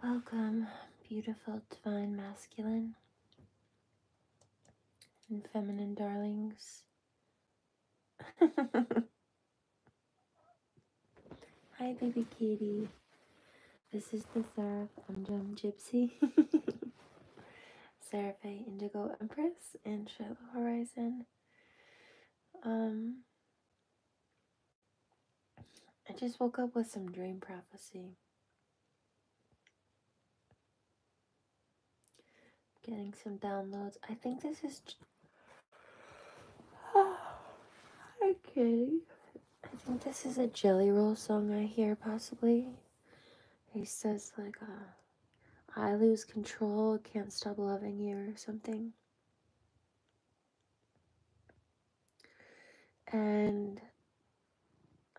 Welcome, beautiful, divine, masculine, and feminine darlings. Hi, baby kitty. This is the Seraph Umjum Gypsy, Seraphite Indigo Empress, and Shiloh Horizon. I just woke up with some dream prophecy. Getting some downloads. I think this is... Okay. I think this is a Jelly Roll song I hear, possibly. He says, like, I lose control, can't stop loving you, or something. And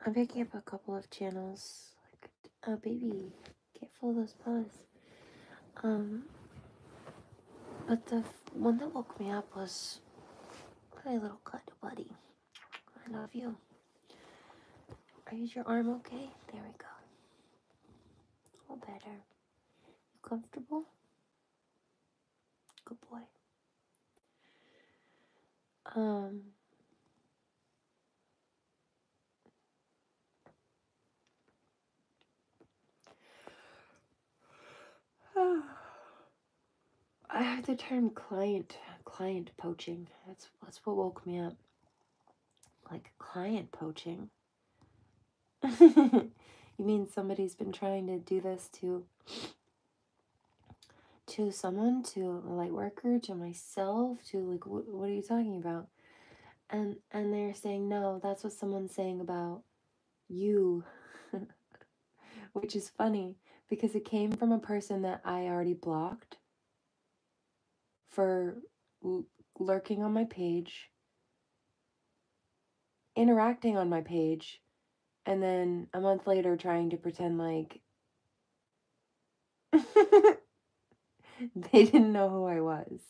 I'm picking up a couple of channels. Like, oh, baby, careful of those paws. But the one that woke me up was my little cuddle buddy. I love you. Is your arm okay? There we go. Oh, better. You comfortable? Good boy. I heard the term client poaching. That's what woke me up. Like client poaching. You mean somebody's been trying to do this to someone, to a light worker, to myself, to like what are you talking about? And they're saying no, that's what someone's saying about you. Which is funny because it came from a person that I already blocked for lurking on my page, interacting on my page, and then a month later trying to pretend like they didn't know who I was.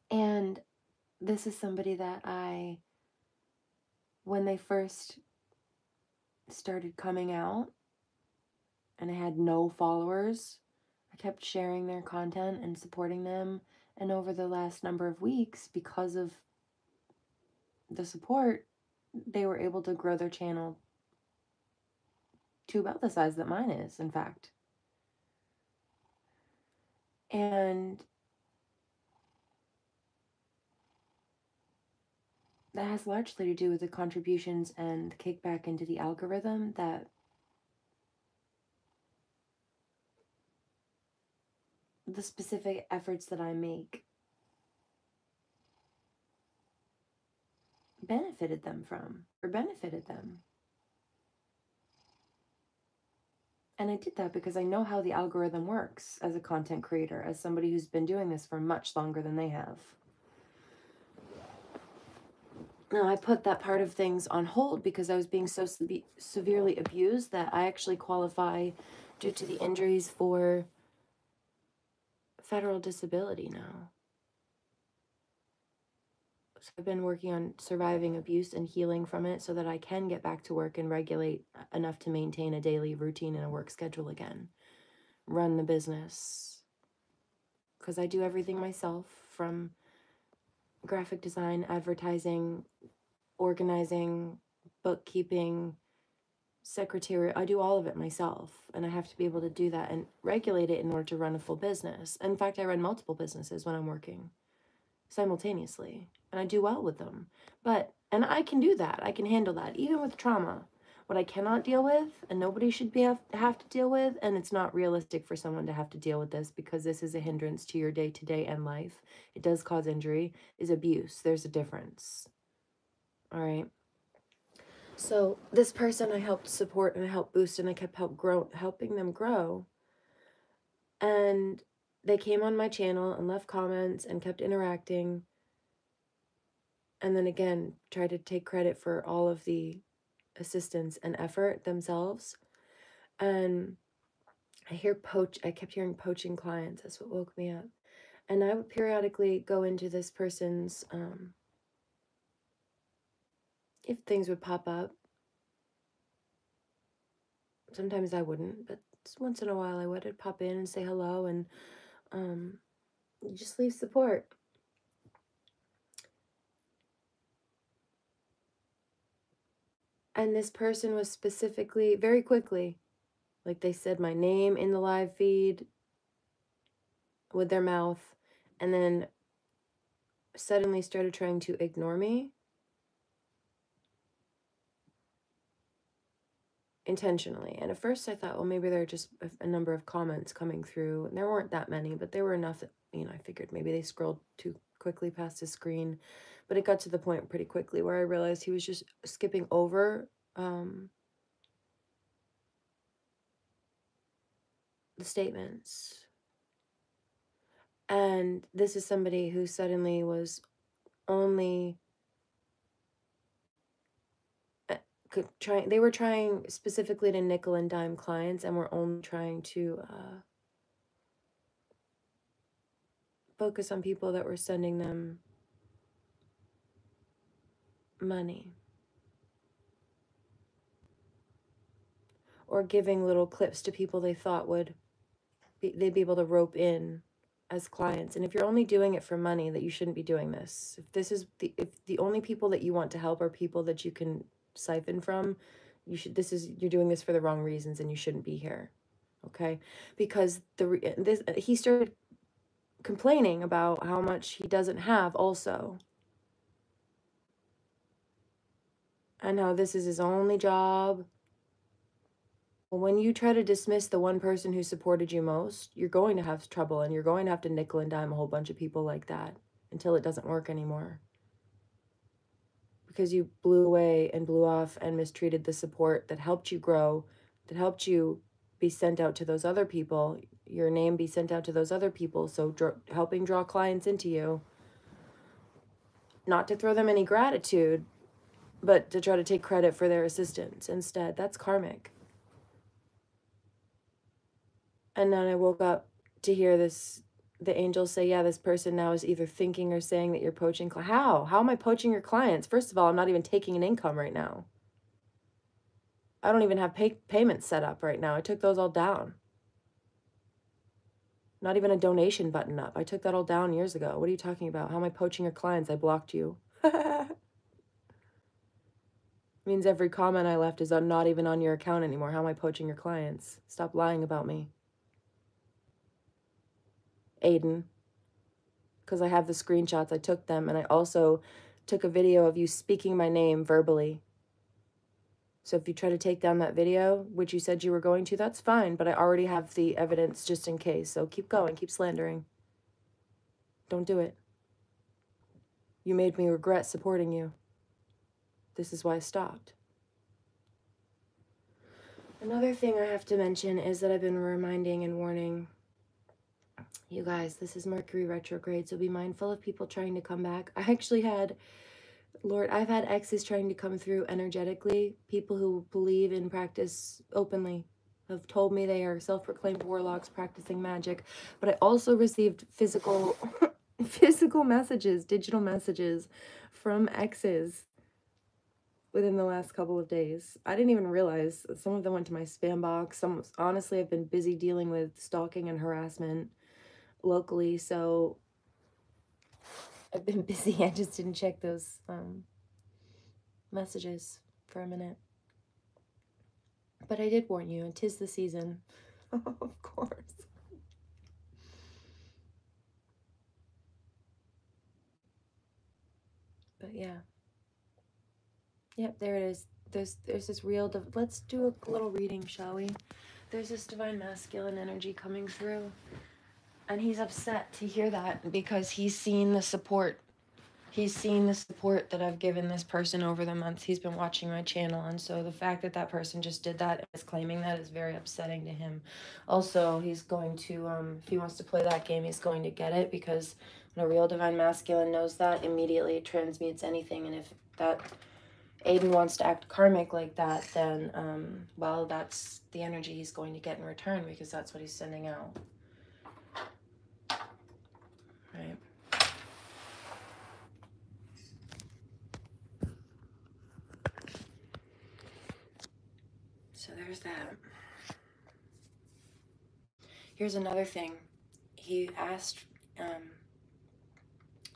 And this is somebody that when they first started coming out and I had no followers, I kept sharing their content and supporting them. And over the last number of weeks, because of the support, they were able to grow their channel to about the size that mine is, in fact. And that has largely to do with the contributions and kickback into the algorithm that the specific efforts that I make benefited them. And I did that because I know how the algorithm works as a content creator, as somebody who's been doing this for much longer than they have. Now, I put that part of things on hold because I was being so severely abused that I actually qualify due to the injuries for federal disability now. So I've been working on surviving abuse and healing from it so that I can get back to work and regulate enough to maintain a daily routine and a work schedule again. Run the business. Because I do everything myself, from graphic design, advertising, organizing, bookkeeping, secretarial. I do all of it myself, and I have to be able to do that and regulate it in order to run a full business. In fact, I run multiple businesses when I'm working simultaneously, and I do well with them. And I can do that. I can handle that, even with trauma. What I cannot deal with, and nobody should have to deal with, and it's not realistic for someone to have to deal with this because this is a hindrance to your day-to-day and life. It does cause injury, is abuse. There's a difference. All right. So this person I helped support and I helped boost and I kept helping them grow. And they came on my channel and left comments and kept interacting. And then again, tried to take credit for all of the assistance and effort themselves. And I kept hearing poaching clients. That's what woke me up. And I would periodically go into this person's if things would pop up. Sometimes I wouldn't, but once in a while I would. I'd pop in and say hello and just leave support. And this person was specifically, very quickly, like they said my name in the live feed with their mouth, and then suddenly started trying to ignore me. Intentionally. And at first I thought, well, maybe there are just a number of comments coming through. And there weren't that many, but there were enough that, you know, I figured maybe they scrolled too quickly past his screen. But it got to the point pretty quickly where I realized he was just skipping over the statements. And this is somebody who suddenly was only they were trying specifically to nickel and dime clients, and were only trying to focus on people that were sending them money or giving little clips to people they thought they'd be able to rope in as clients. And if you're only doing it for money, that you shouldn't be doing this. If this is if the only people that you want to help are people that you can siphon from, you're doing this for the wrong reasons, and you shouldn't be here. Okay? Because he started complaining about how much he doesn't have also, and how this is his only job. Well, when you try to dismiss the one person who supported you most, you're going to have trouble, and you're going to have to nickel and dime a whole bunch of people like that until it doesn't work anymore. Because you blew away and blew off and mistreated the support that helped you grow, that helped you be sent out to those other people, your name be sent out to those other people, so helping draw clients into you. Not to throw them any gratitude, but to try to take credit for their assistance instead. That's karmic. And then I woke up to hear the angels say, yeah, this person now is either thinking or saying that you're poaching. How am I poaching your clients? First of all, I'm not even taking an income right now. I don't even have payments set up right now. I took those all down. Not even a donation button up. I took that all down years ago. What are you talking about? How am I poaching your clients? I blocked you. Means every comment I left is not even on your account anymore. How am I poaching your clients? Stop lying about me. Aiden. Because I have the screenshots. I took them, and I also took a video of you speaking my name verbally. So if you try to take down that video, which you said you were going to, that's fine, but I already have the evidence just in case. So keep going, keep slandering. Don't do it. You made me regret supporting you. This is why I stopped. Another thing I have to mention is that I've been reminding and warning you guys, this is Mercury retrograde, so be mindful of people trying to come back. I actually had, I've had exes trying to come through energetically. People who believe in practice openly have told me they are self-proclaimed warlocks practicing magic. But I also received physical messages, digital messages from exes within the last couple of days. I didn't even realize. Some of them went to my spam box. Honestly, I've been busy dealing with stalking and harassment locally, so I've been busy. I just didn't check those messages for a minute. But I did warn you, and 'tis the season. Of course. But yeah. Yep, there it is. There's this real... Let's do a little reading, shall we? There's this divine masculine energy coming through. And he's upset to hear that because he's seen the support. He's seen the support that I've given this person over the months. He's been watching my channel. And so the fact that that person just did that and is claiming that is very upsetting to him. Also, he's going to, if he wants to play that game, he's going to get it, because when a real divine masculine knows that, immediately it transmutes anything. And if that Aiden wants to act karmic like that, then, well, that's the energy he's going to get in return, because that's what he's sending out. Right. So there's that. Here's another thing. He asked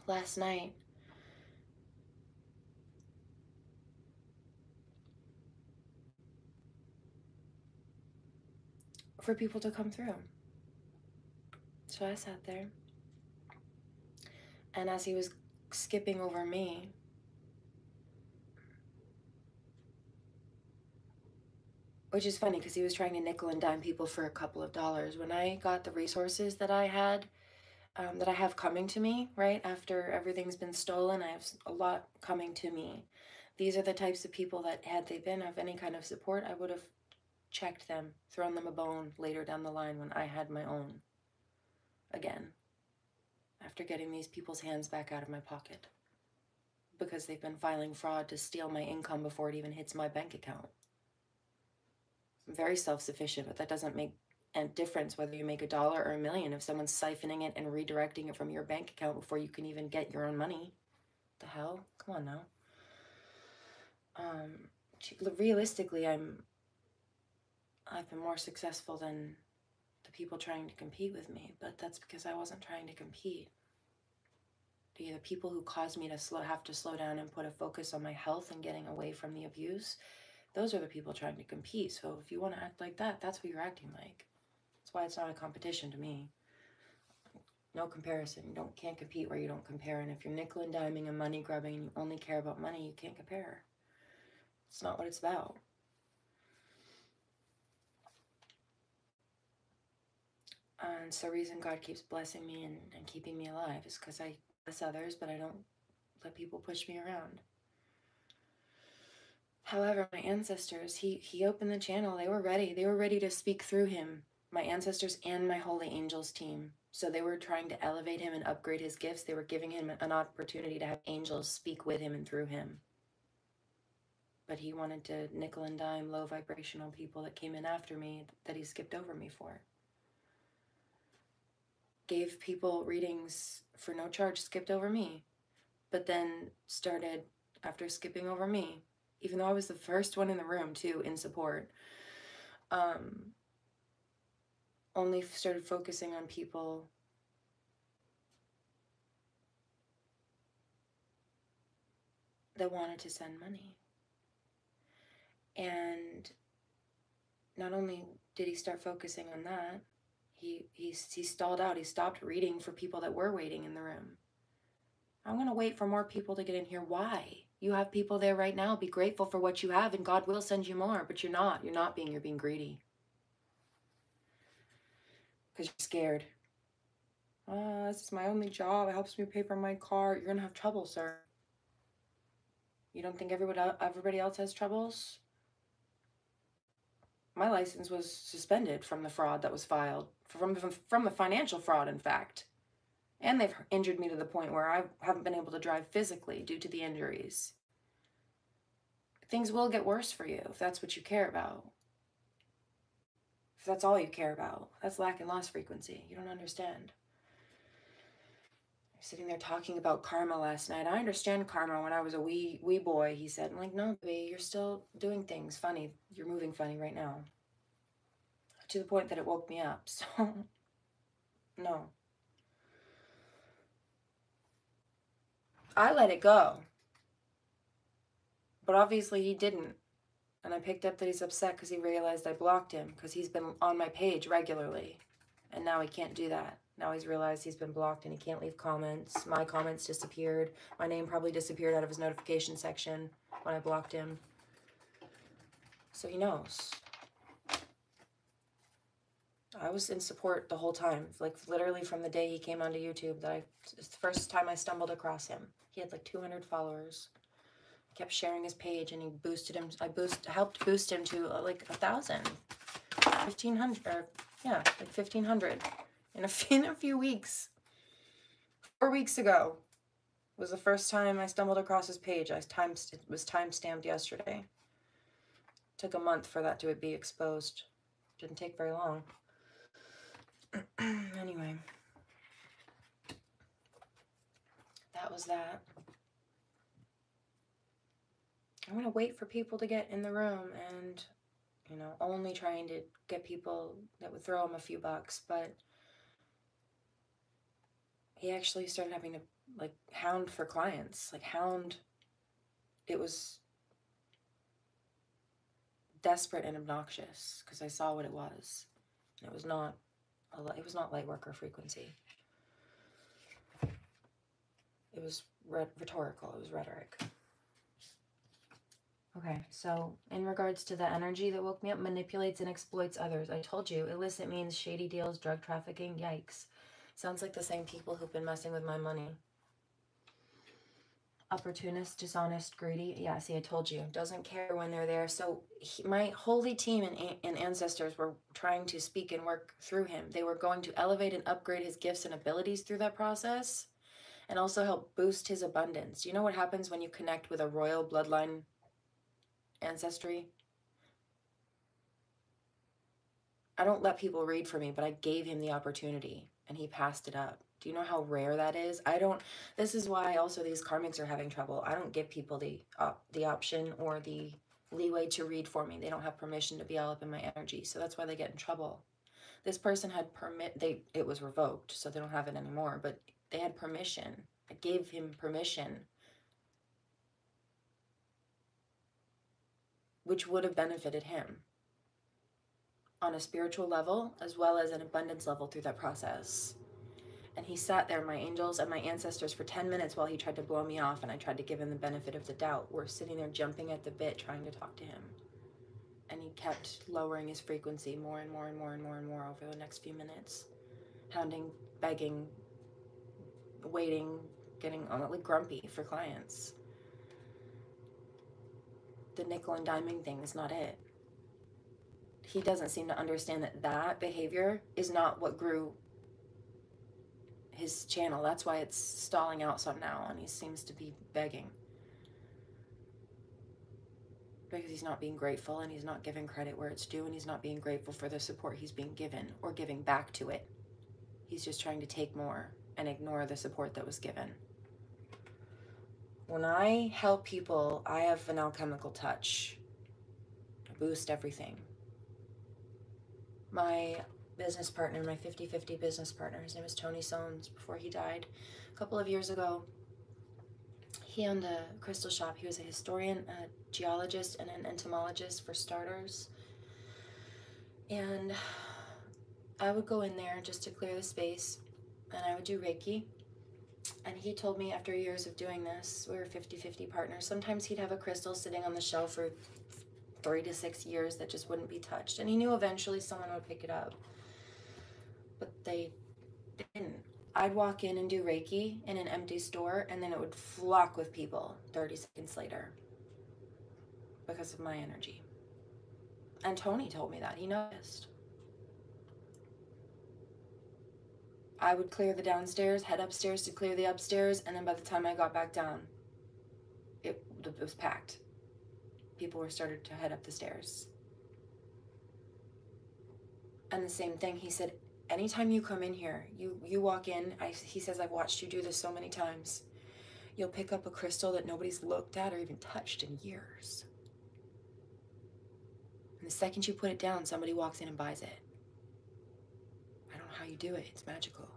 last night, for people to come through. So I sat there, and as he was skipping over me, which is funny because he was trying to nickel and dime people for a couple of dollars. When I got the resources that I had, that I have coming to me, right, after everything's been stolen, I have a lot coming to me. These are the types of people that, had they been of any kind of support, I would have checked them, thrown them a bone later down the line when I had my own again, after getting these people's hands back out of my pocket, because they've been filing fraud to steal my income before it even hits my bank account. I'm very self-sufficient, but that doesn't make a difference whether you make $1 or $1 million if someone's siphoning it and redirecting it from your bank account before you can even get your own money. The hell? Come on now. Realistically, I've been more successful than the people trying to compete with me, but that's because I wasn't trying to compete. The people who caused me to have to slow down and put a focus on my health and getting away from the abuse, those are the people trying to compete. So if you want to act like that, that's what you're acting like. That's why it's not a competition to me. No comparison. You can't compete where you don't compare. And if you're nickel and diming and money grubbing and you only care about money, you can't compare. It's not what it's about. And so the reason God keeps blessing me and keeping me alive is because I bless others, but I don't let people push me around. However, my ancestors, he opened the channel. They were ready. They were ready to speak through him. My ancestors and my holy angels team. So they were trying to elevate him and upgrade his gifts. They were giving him an opportunity to have angels speak with him and through him. But he wanted to nickel and dime low vibrational people that came in after me that he skipped over me for. Gave people readings for no charge, skipped over me. But then started, after skipping over me, even though I was the first one in the room too in support, only started focusing on people that wanted to send money. And not only did he start focusing on that, he stalled out. He stopped reading for people that were waiting in the room. I'm going to wait for more people to get in here. Why? You have people there right now. Be grateful for what you have, and God will send you more. But you're not. You're being greedy. Because you're scared. This is my only job. It helps me pay for my car. You're going to have trouble, sir. You don't think everybody else has troubles? My license was suspended from the fraud that was filed. From the financial fraud, in fact. And they've injured me to the point where I haven't been able to drive physically due to the injuries. Things will get worse for you if that's what you care about. If that's all you care about. That's lack and loss frequency. You don't understand. I was sitting there talking about karma last night. I understand karma when I was a wee boy, he said. I'm like, no, baby, you're still doing things funny. You're moving funny right now. To the point that it woke me up. So, no. I let it go. But obviously he didn't. And I picked up that he's upset because he realized I blocked him because he's been on my page regularly. And now he can't do that. Now he's realized he's been blocked and he can't leave comments. My comments disappeared. My name probably disappeared out of his notification section when I blocked him. So he knows. I was in support the whole time. Like literally from the day he came onto YouTube, it's the first time I stumbled across him. He had like 200 followers. Kept sharing his page and he boosted him. I helped boost him to like 1,000, 1,500, or yeah, like 1,500 in a few weeks. 4 weeks ago was the first time I stumbled across his page. It was time-stamped yesterday. Took a month for that to be exposed. Didn't take very long. Anyway, that was that. I'm going to wait for people to get in the room and you know, only trying to get people that would throw him a few bucks, but he actually started having to, like, hound for clients, like, hound. It was desperate and obnoxious, because I saw what it was. It was not light work or frequency. It was rhetorical. It was rhetoric. Okay, so in regards to the energy that woke me up, manipulates and exploits others. I told you, illicit means shady deals, drug trafficking. Yikes. Sounds like the same people who've been messing with my money. Opportunist, dishonest, greedy. Yeah, see, I told you. Doesn't care when they're there. So my holy team and ancestors were trying to speak and work through him. They were going to elevate and upgrade his gifts and abilities through that process, and also help boost his abundance. You know what happens when you connect with a royal bloodline ancestry? I don't let people read for me, but I gave him the opportunity and he passed it up. Do you know how rare that is? This is why also these karmics are having trouble. I don't give people the option or the leeway to read for me. They don't have permission to be all up in my energy. So that's why they get in trouble. This person had it was revoked, so they don't have it anymore, but they had permission. I gave him permission, which would have benefited him on a spiritual level as well as an abundance level through that process. And he sat there, my angels and my ancestors, for 10 minutes while he tried to blow me off, and I tried to give him the benefit of the doubt. We're sitting there jumping at the bit trying to talk to him. And he kept lowering his frequency more and more and more and more and more over the next few minutes. Hounding, begging, waiting, getting like grumpy for clients. The nickel and diming thing is not it. He doesn't seem to understand that that behavior is not what grew his channel. That's why it's stalling out some now, and he seems to be begging. Because he's not being grateful, and he's not giving credit where it's due, and he's not being grateful for the support he's being given or giving back to it. He's just trying to take more and ignore the support that was given. When I help people, I have an alchemical touch. I boost everything. My business partner, my 50-50 business partner, his name is Tony SOHNS, before he died a couple of years ago, he owned a crystal shop. He was a historian, a geologist, and an entomologist for starters. And I would go in there just to clear the space, and I would do Reiki. And he told me after years of doing this, we were 50-50 partners, sometimes he'd have a crystal sitting on the shelf for 3 to 6 years that just wouldn't be touched. And he knew eventually someone would pick it up. But they didn't. I'd walk in and do Reiki in an empty store, and then it would flock with people 30 seconds later because of my energy. And Tony told me that. He noticed. I would clear the downstairs, head upstairs to clear the upstairs, and then by the time I got back down, it was packed. People were started to head up the stairs. And the same thing, he said, anytime you come in here, you walk in, he says, I've watched you do this so many times. You'll pick up a crystal that nobody's looked at or even touched in years. And the second you put it down, somebody walks in and buys it. I don't know how you do it. It's magical.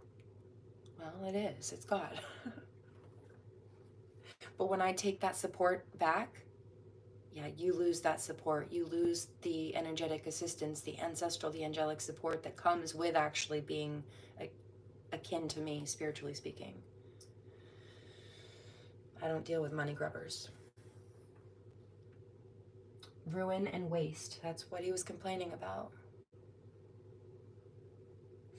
Well, it is. It's God. But when I take that support back, yeah, you lose that support. You lose the energetic assistance, the ancestral, the angelic support that comes with actually being akin to me, spiritually speaking. I don't deal with money grubbers. Ruin and waste. That's what he was complaining about.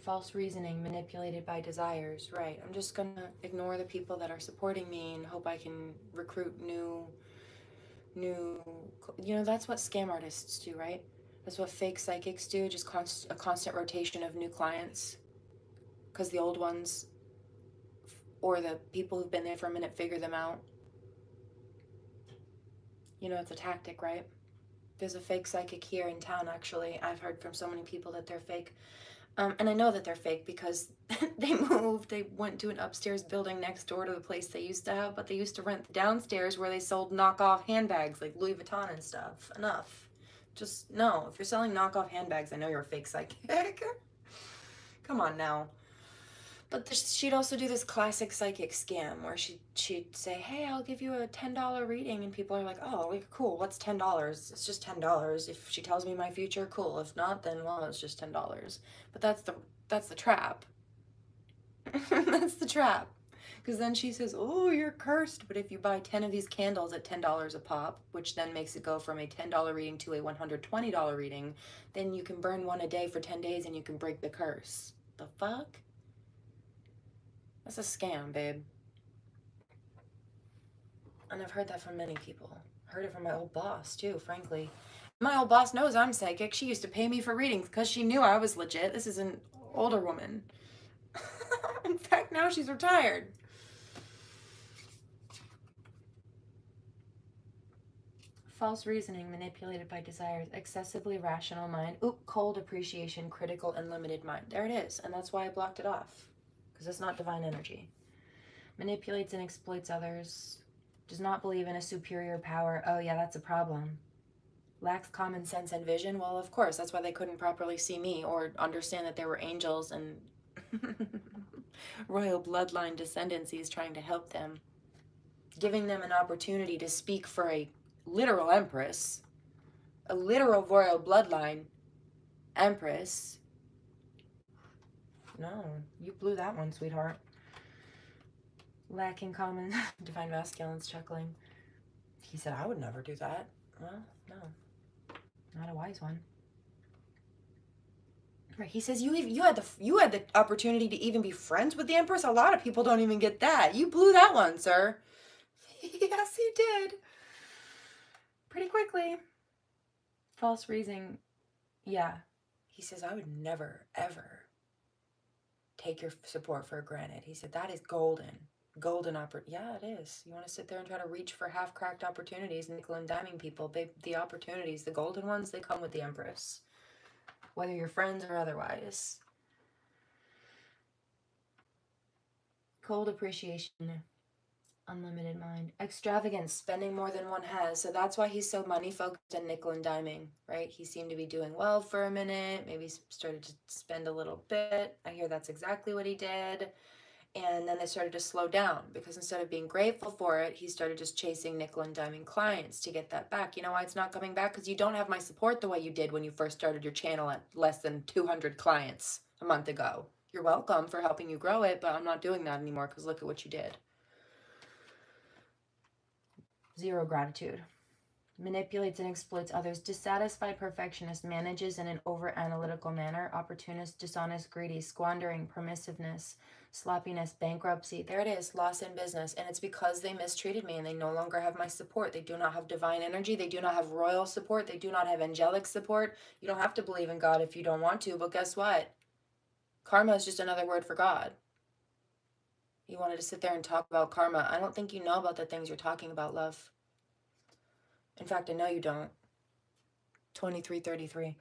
False reasoning, manipulated by desires. Right. I'm just going to ignore the people that are supporting me and hope I can recruit new, you know, that's what scam artists do, right? That's what fake psychics do, just a constant rotation of new clients. Because the old ones, or the people who've been there for a minute, figure them out. You know, it's a tactic, right? There's a fake psychic here in town, actually. I've heard from so many people that they're fake. And I know that they're fake because they moved. They went to an upstairs building next door to the place they used to have, but they used to rent the downstairs where they sold knockoff handbags like Louis Vuitton and stuff. Enough. Just, no. If you're selling knockoff handbags, I know you're a fake psychic. Come on now. But she'd also do this classic psychic scam where she'd say, hey, I'll give you a $10 reading. And people are like, oh, cool, what's $10? It's just $10. If she tells me my future, cool. If not, then, well, it's just $10. But that's the trap. That's the trap. Because then she says, oh, you're cursed. But if you buy 10 of these candles at $10 a pop, which then makes it go from a $10 reading to a $120 reading, then you can burn one a day for 10 days and you can break the curse. The fuck? That's a scam, babe. And I've heard that from many people. I heard it from my old boss, too, frankly. My old boss knows I'm psychic. She used to pay me for readings because she knew I was legit. This is an older woman. In fact, now she's retired. False reasoning manipulated by desires, excessively rational mind, cold appreciation, critical and limited mind. There it is, and that's why I blocked it off, because it's not divine energy. Manipulates and exploits others, does not believe in a superior power. Oh yeah, that's a problem. Lacks common sense and vision. Well, of course, that's why they couldn't properly see me or understand that there were angels and royal bloodline descendancies trying to help them, giving them an opportunity to speak for a literal empress, a literal royal bloodline empress. No, you blew that one, sweetheart. Lacking common divine masculine's chuckling. He said, I would never do that. Well, no, not a wise one. Right, he says you had the opportunity to even be friends with the empress. A lot of people don't even get that. You blew that one, sir. Yes, he did. Pretty quickly. False reasoning. Yeah. He says, I would never, ever take your support for granted. He said, that is golden. Golden yeah, it is. You want to sit there and try to reach for half-cracked opportunities, nickel and diming people. The opportunities, the golden ones, they come with the empress. Whether you're friends or otherwise. Cold appreciation. Unlimited mind. Extravagance, spending more than one has. So that's why he's so money focused and nickel and diming, right? He seemed to be doing well for a minute, maybe started to spend a little bit. I hear that's exactly what he did. And then they started to slow down because instead of being grateful for it, he started just chasing nickel and diming clients to get that back. You know why it's not coming back? Because you don't have my support the way you did when you first started your channel at less than 200 clients a month ago. You're welcome for helping you grow it, but I'm not doing that anymore because look at what you did. Zero gratitude. Manipulates and exploits others. Dissatisfied perfectionist, manages in an over-analytical manner. Opportunist, dishonest, greedy, squandering, permissiveness, sloppiness, bankruptcy. There it is, loss in business. And it's because they mistreated me and they no longer have my support. They do not have divine energy. They do not have royal support. They do not have angelic support. You don't have to believe in God if you don't want to, but guess what? Karma is just another word for God. You wanted to sit there and talk about karma. I don't think you know about the things you're talking about, love. In fact, I know you don't. 2333.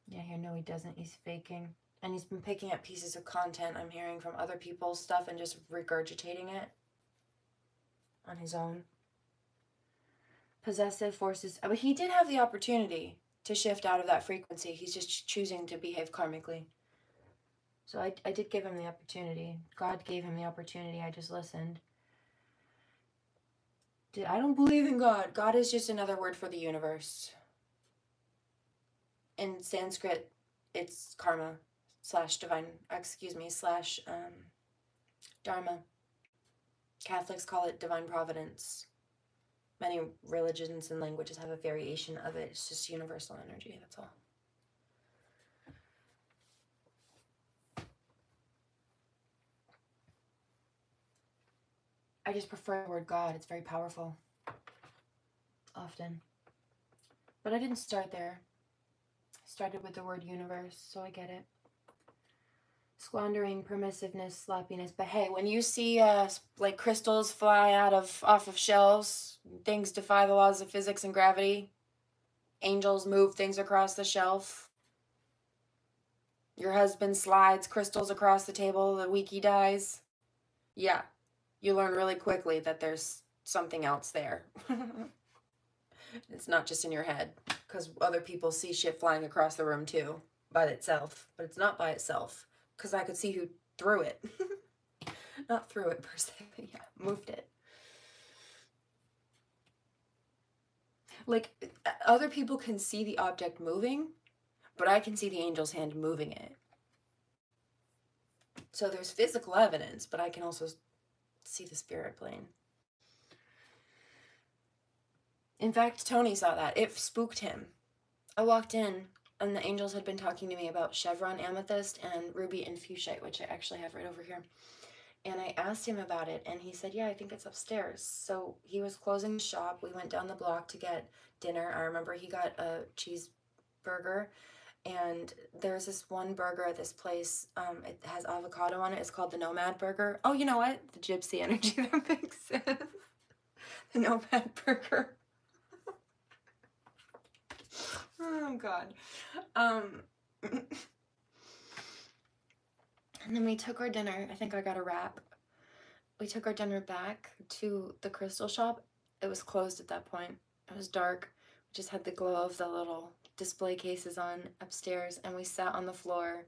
Yeah, here, no, he doesn't. He's faking. And he's been picking up pieces of content I'm hearing from other people's stuff and just regurgitating it on his own. Possessive forces. But he did have the opportunity to shift out of that frequency. He's just choosing to behave karmically. So I did give him the opportunity. God gave him the opportunity. I just listened. I don't believe in God. God is just another word for the universe. In Sanskrit, it's karma slash divine, slash dharma. Catholics call it divine providence. Many religions and languages have a variation of it. It's just universal energy, that's all. I just prefer the word God. It's very powerful. Often. But I didn't start there. I started with the word universe, so I get it. Squandering, permissiveness, sloppiness. But hey, when you see like crystals fly off of shelves, things defy the laws of physics and gravity, angels move things across the shelf, your husband slides crystals across the table the week he dies, yeah, you learn really quickly that there's something else there. It's not just in your head, because other people see shit flying across the room too by itself, but it's not by itself, because I could see who threw it. Not threw it per se, but yeah, moved it. Like, other people can see the object moving, but I can see the angel's hand moving it. So there's physical evidence, but I can also see the spirit plane. In fact, Tony saw that. It spooked him. I walked in, and the angels had been talking to me about chevron amethyst and ruby and fuchsite, which I actually have right over here. And I asked him about it, and he said, yeah, I think it's upstairs. So he was closing the shop. We went down the block to get dinner. I remember he got a cheeseburger, and there's this one burger at this place. It has avocado on it. It's called the Nomad Burger. Oh, you know what? The gypsy energy that makes sense. The Nomad Burger. Oh, God. And then we took our dinner. I think I got a wrap. We took our dinner back to the crystal shop. It was closed at that point. It was dark. We just had the glow of the little display cases on upstairs, and we sat on the floor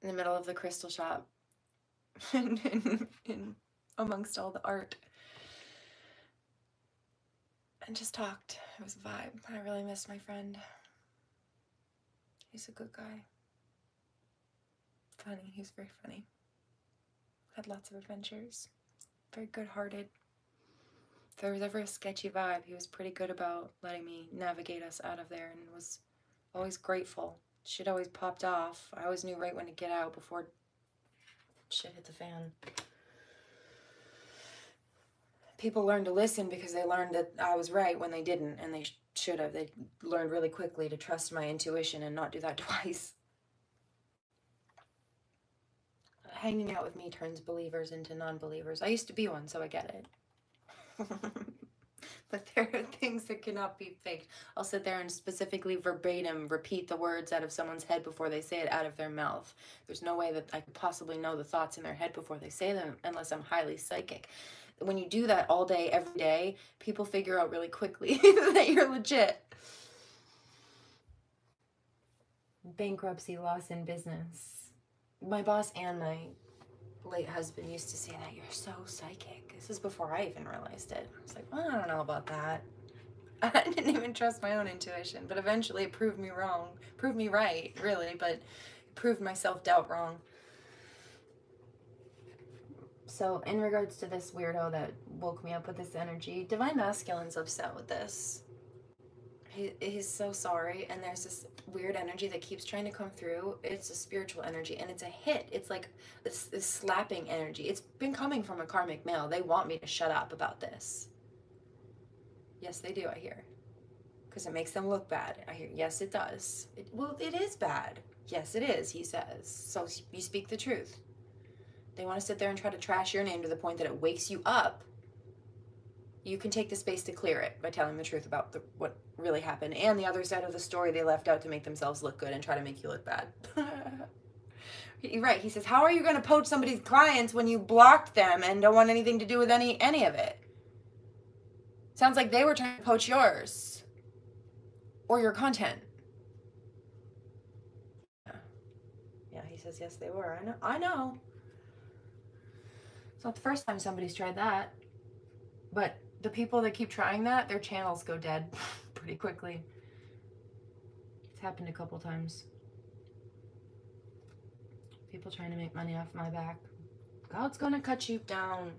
in the middle of the crystal shop in amongst all the art and just talked. It was a vibe. I really missed my friend. He's a good guy. Funny. He's very funny. Had lots of adventures. Very good-hearted. If there was ever a sketchy vibe, he was pretty good about letting me navigate us out of there, and was always grateful. Shit always popped off. I always knew right when to get out before shit hit the fan. People learned to listen because they learned that I was right when they didn't, and they should have. They learned really quickly to trust my intuition and not do that twice. Hanging out with me turns believers into non-believers. I used to be one, so I get it. But there are things that cannot be faked. I'll sit there and specifically verbatim repeat the words out of someone's head before they say it out of their mouth. There's no way that I could possibly know the thoughts in their head before they say them unless I'm highly psychic. When you do that all day, every day, people figure out really quickly that you're legit. Bankruptcy, loss in business. My boss and my late husband used to say that you're so psychic. This is before I even realized it. I was like, well, I don't know about that. I didn't even trust my own intuition, but eventually it proved me wrong. Proved me right, really, but it proved my self-doubt wrong. So in regards to this weirdo that woke me up with this energy, Divine Masculine's upset with this. He's so sorry, and there's this weird energy that keeps trying to come through. It's a spiritual energy, and it's a hit. It's like this slapping energy. It's been coming from a karmic male. They want me to shut up about this. Yes, they do, I hear. Because it makes them look bad. I hear, yes, it does. Well, it is bad. Yes, it is, he says. So you speak the truth. They want to sit there and try to trash your name to the point that it wakes you up. You can take the space to clear it by telling the truth about what really happened and the other side of the story they left out to make themselves look good and try to make you look bad. Right, he says, how are you going to poach somebody's clients when you blocked them and don't want anything to do with any of it? Sounds like they were trying to poach yours or your content. Yeah, he says, yes, they were. I know. It's not the first time somebody's tried that. But the people that keep trying that, their channels go dead pretty quickly. It's happened a couple times. People trying to make money off my back. God's gonna cut you down.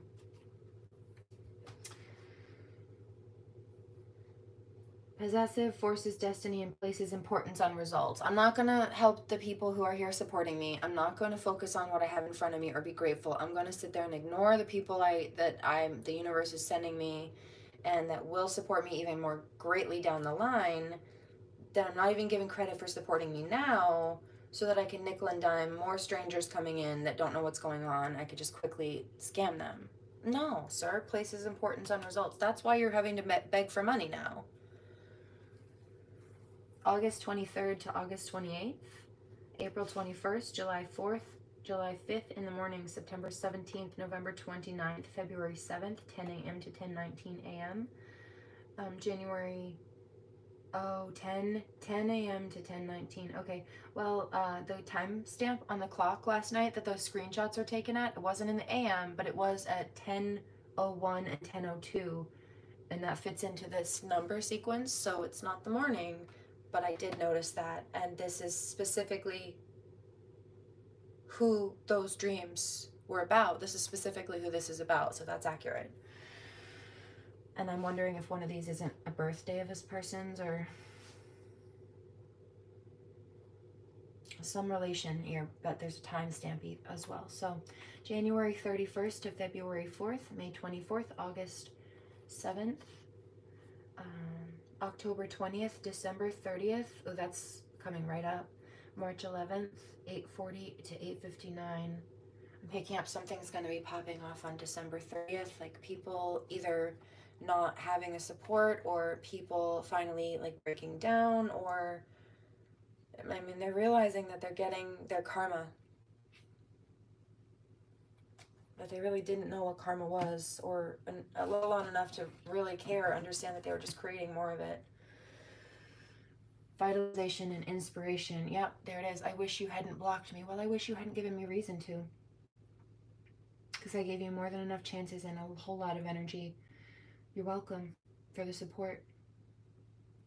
Possessive forces destiny and places importance on results. I'm not going to help the people who are here supporting me. I'm not going to focus on what I have in front of me or be grateful. I'm going to sit there and ignore the people the universe is sending me and that will support me even more greatly down the line, that I'm not even giving credit for supporting me now, so that I can nickel and dime more strangers coming in that don't know what's going on. I could just quickly scam them. No, sir. Places importance on results. That's why you're having to beg for money now. August 23rd to August 28th, April 21st, July 4th, July 5th in the morning, September 17th, November 29th, February 7th, 10 a.m. to 10:19 a.m. January, 10 a.m. to 10:19. Okay, well, the timestamp on the clock last night that those screenshots are taken at, it wasn't in the a.m., but it was at 10:01 and 10:02, and that fits into this number sequence, so it's not the morning, but I did notice that, and this is specifically who those dreams were about. This is specifically who this is about, so that's accurate. And I'm wondering if one of these isn't a birthday of this person's or some relation here, but there's a timestamp as well. So January 31st to February 4th, May 24th, August 7th, October 20th, December 30th. Oh, that's coming right up. March 11th, 8:40 to 8:59. I'm picking up something's going to be popping off on December 30th, like people either not having a support or people finally like breaking down, or I mean, they're realizing that they're getting their karma, but they really didn't know what karma was, or a little on enough to really care or understand that they were just creating more of it. Vitalization and inspiration. Yep, there it is. I wish you hadn't blocked me. Well, I wish you hadn't given me reason to, because I gave you more than enough chances and a whole lot of energy. You're welcome for the support.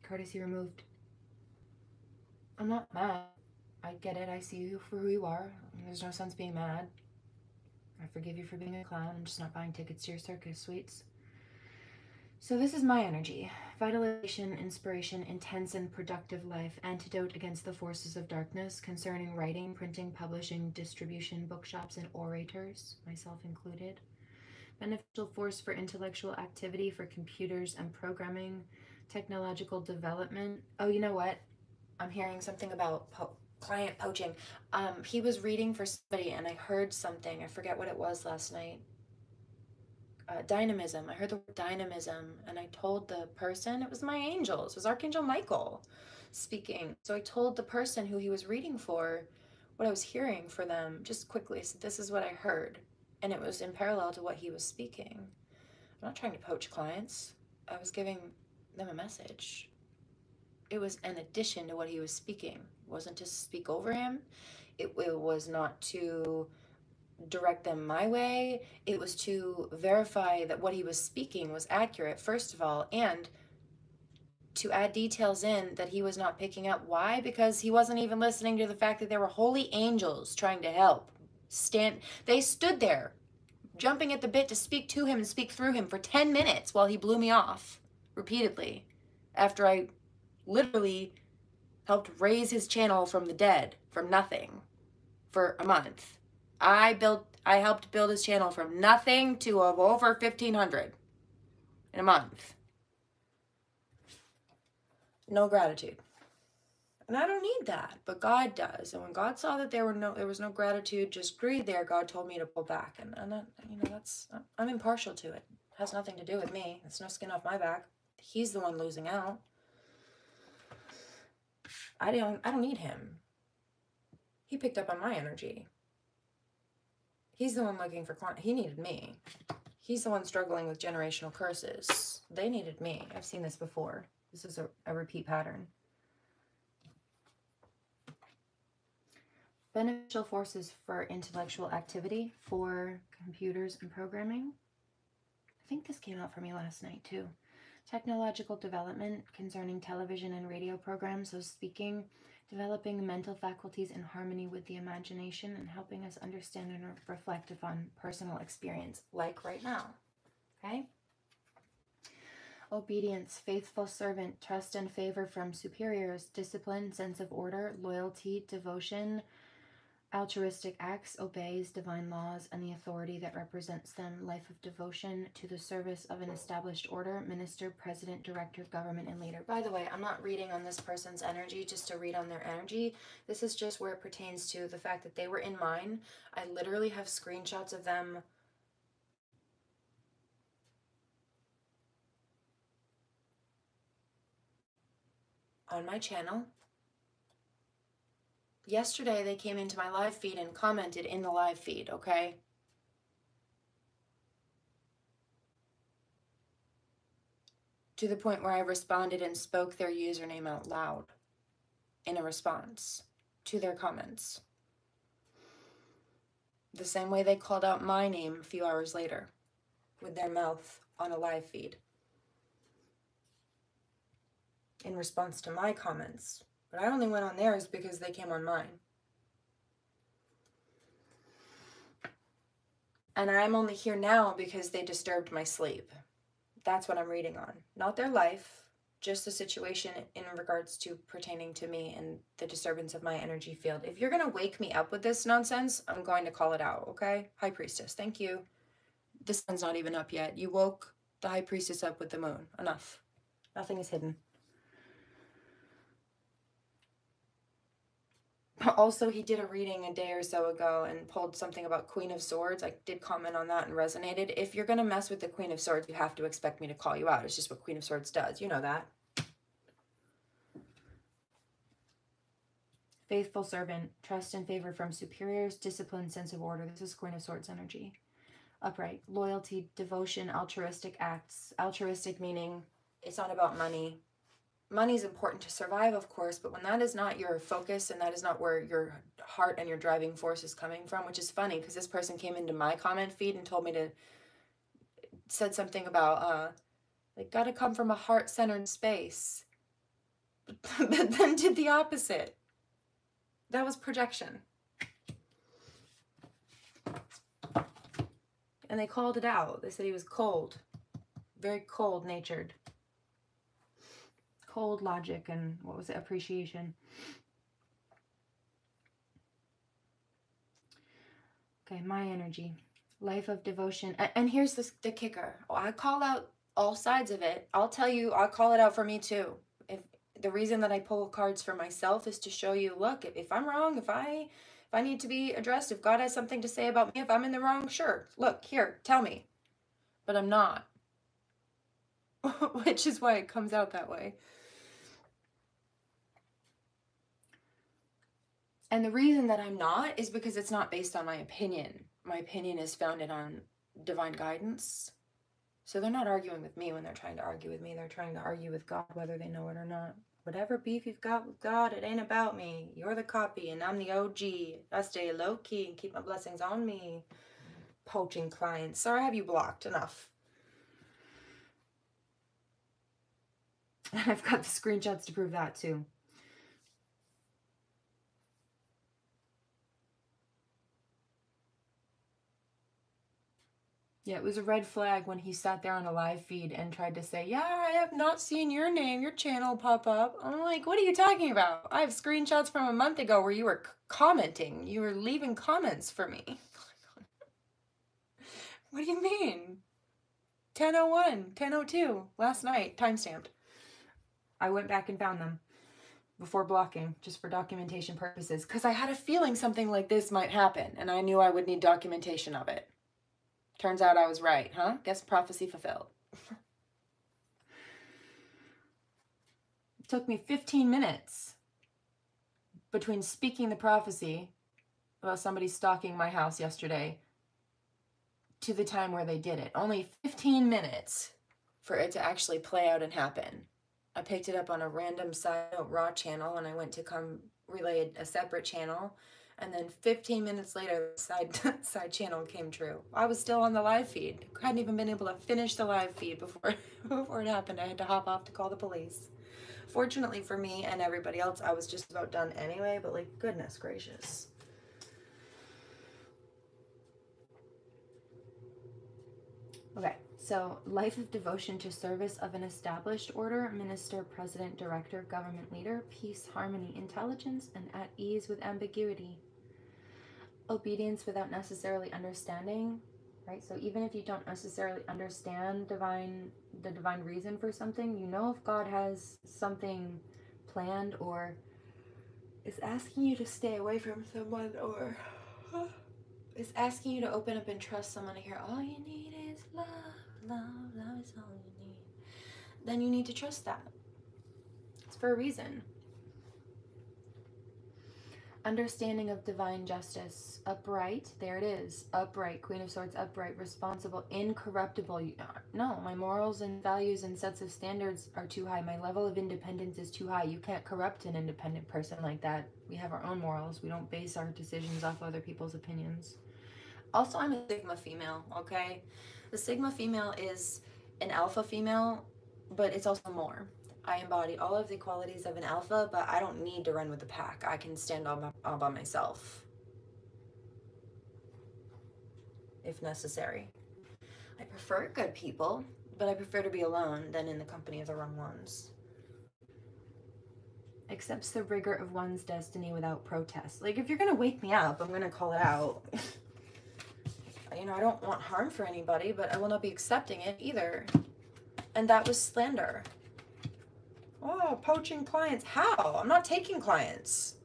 Courtesy removed. I'm not mad. I get it. I see you for who you are. There's no sense being mad. I forgive you for being a clown. I'm just not buying tickets to your circus, sweets. So this is my energy. Vitalization, inspiration, intense and productive life, antidote against the forces of darkness concerning writing, printing, publishing, distribution, bookshops, and orators, myself included. Beneficial force for intellectual activity for computers and programming, technological development. Oh, you know what? I'm hearing something about client poaching. He was reading for somebody and I heard something. I forget what it was last night. Dynamism. I heard the word dynamism and I told the person, it was my angels, it was Archangel Michael speaking. So I told the person who he was reading for what I was hearing for them just quickly. I said, this is what I heard. And it was in parallel to what he was speaking. I'm not trying to poach clients. I was giving them a message. It was an addition to what he was speaking. It wasn't to speak over him. It was not to direct them my way. It was to verify that what he was speaking was accurate, first of all, and to add details in that he was not picking up. Why? Because he wasn't even listening to the fact that there were holy angels trying to help. They stood there, jumping at the bit to speak to him and speak through him for 10 minutes while he blew me off repeatedly after I literally helped raise his channel from the dead, from nothing, for a month. I helped build his channel from nothing to over 1,500 in a month. No gratitude. And I don't need that, but God does. And when God saw that there was no gratitude, just greed there, God told me to pull back. And you know, I'm impartial to it. It has nothing to do with me. It's no skin off my back. He's the one losing out. I don't need him. He picked up on my energy. He's the one looking for clients. He needed me. He's the one struggling with generational curses. They needed me. I've seen this before. This is a repeat pattern. Beneficial forces for intellectual activity for computers and programming. I think this came out for me last night too. Technological development concerning television and radio programs, so speaking, developing mental faculties in harmony with the imagination and helping us understand and reflect upon personal experience, like right now, okay? Obedience, faithful servant, trust and favor from superiors, discipline, sense of order, loyalty, devotion, altruistic acts, obeys divine laws and the authority that represents them, life of devotion to the service of an established order, minister, president, director, government, and leader. By the way, I'm not reading on this person's energy just to read on their energy. This is just where it pertains to the fact that they were in mine. I literally have screenshots of them on my channel. Yesterday, they came into my live feed and commented in the live feed, okay? To the point where I responded and spoke their username out loud in a response to their comments. The same way they called out my name a few hours later with their mouth on a live feed in response to my comments. But I only went on theirs because they came on mine. And I'm only here now because they disturbed my sleep. That's what I'm reading on. Not their life, just the situation in regards to pertaining to me and the disturbance of my energy field. If you're going to wake me up with this nonsense, I'm going to call it out, okay? High Priestess, thank you. The sun's not even up yet. You woke the High Priestess up with the moon. Enough. Nothing is hidden. Also, he did a reading a day or so ago and pulled something about Queen of Swords. I did comment on that and resonated. If you're going to mess with the Queen of Swords, you have to expect me to call you out. It's just what Queen of Swords does. You know that. Faithful servant, trust and favor from superiors, discipline, sense of order. This is Queen of Swords energy. Upright, loyalty, devotion, altruistic acts. Altruistic meaning it's not about money. Money is important to survive, of course, but when that is not your focus and that is not where your heart and your driving force is coming from, which is funny because this person came into my comment feed and told me to, said something about, like, gotta come from a heart-centered space, but then did the opposite. That was projection. And they called it out. They said he was cold, very cold-natured. Cold logic and, what was it, appreciation. Okay, my energy. Life of devotion. And here's the kicker. I call out all sides of it. I'll tell you, I'll call it out for me too. If the reason that I pull cards for myself is to show you, look, if I'm wrong, if I need to be addressed, if God has something to say about me, if I'm in the wrong, sure, look, here, tell me. But I'm not. Which is why it comes out that way. And the reason that I'm not is because it's not based on my opinion. My opinion is founded on divine guidance. So they're not arguing with me when they're trying to argue with me. They're trying to argue with God, whether they know it or not. Whatever beef you've got with God, it ain't about me. You're the copy and I'm the OG. I stay low-key and keep my blessings on me. Poaching clients. Sorry, I have you blocked. Enough. I've got the screenshots to prove that too. Yeah, it was a red flag when he sat there on a live feed and tried to say, yeah, I have not seen your name, your channel pop up. I'm like, what are you talking about? I have screenshots from a month ago where you were commenting. You were leaving comments for me. What do you mean? 10:01, 10:02, last night, timestamped. I went back and found them before blocking, just for documentation purposes, because I had a feeling something like this might happen, and I knew I would need documentation of it. Turns out I was right, huh? Guess prophecy fulfilled. It took me 15 minutes between speaking the prophecy about somebody stalking my house yesterday to the time where they did it. Only 15 minutes for it to actually play out and happen. I picked it up on a random side note raw channel and I went to come relay a separate channel. And then 15 minutes later, the side channel came true. I was still on the live feed. Hadn't even been able to finish the live feed before it happened. I had to hop off to call the police. Fortunately for me and everybody else, I was just about done anyway, but like, goodness gracious. Okay, so life of devotion to service of an established order, minister, president, director, government leader, peace, harmony, intelligence, and at ease with ambiguity. Obedience without necessarily understanding, right? So even if you don't necessarily understand the divine reason for something, you know if God has something planned or is asking you to stay away from someone or is asking you to open up and trust someone to hear all you need is love, love, love is all you need. Then you need to trust that. It's for a reason. Understanding of divine justice. Upright. There it is. Upright. Queen of Swords, upright, responsible, incorruptible. No, my morals and values and sets of standards are too high. My level of independence is too high. You can't corrupt an independent person like that. We have our own morals. We don't base our decisions off other people's opinions. Also, I'm a Sigma female, okay? The Sigma female is an alpha female, but it's also more. I embody all of the qualities of an alpha, but I don't need to run with the pack. I can stand all by myself, if necessary. I prefer good people, but I prefer to be alone than in the company of the wrong ones. Accepts the rigor of one's destiny without protest. Like, if you're gonna wake me up, I'm gonna call it out. You know, I don't want harm for anybody, but I will not be accepting it either. And that was slander. Oh, poaching clients. How? I'm not taking clients.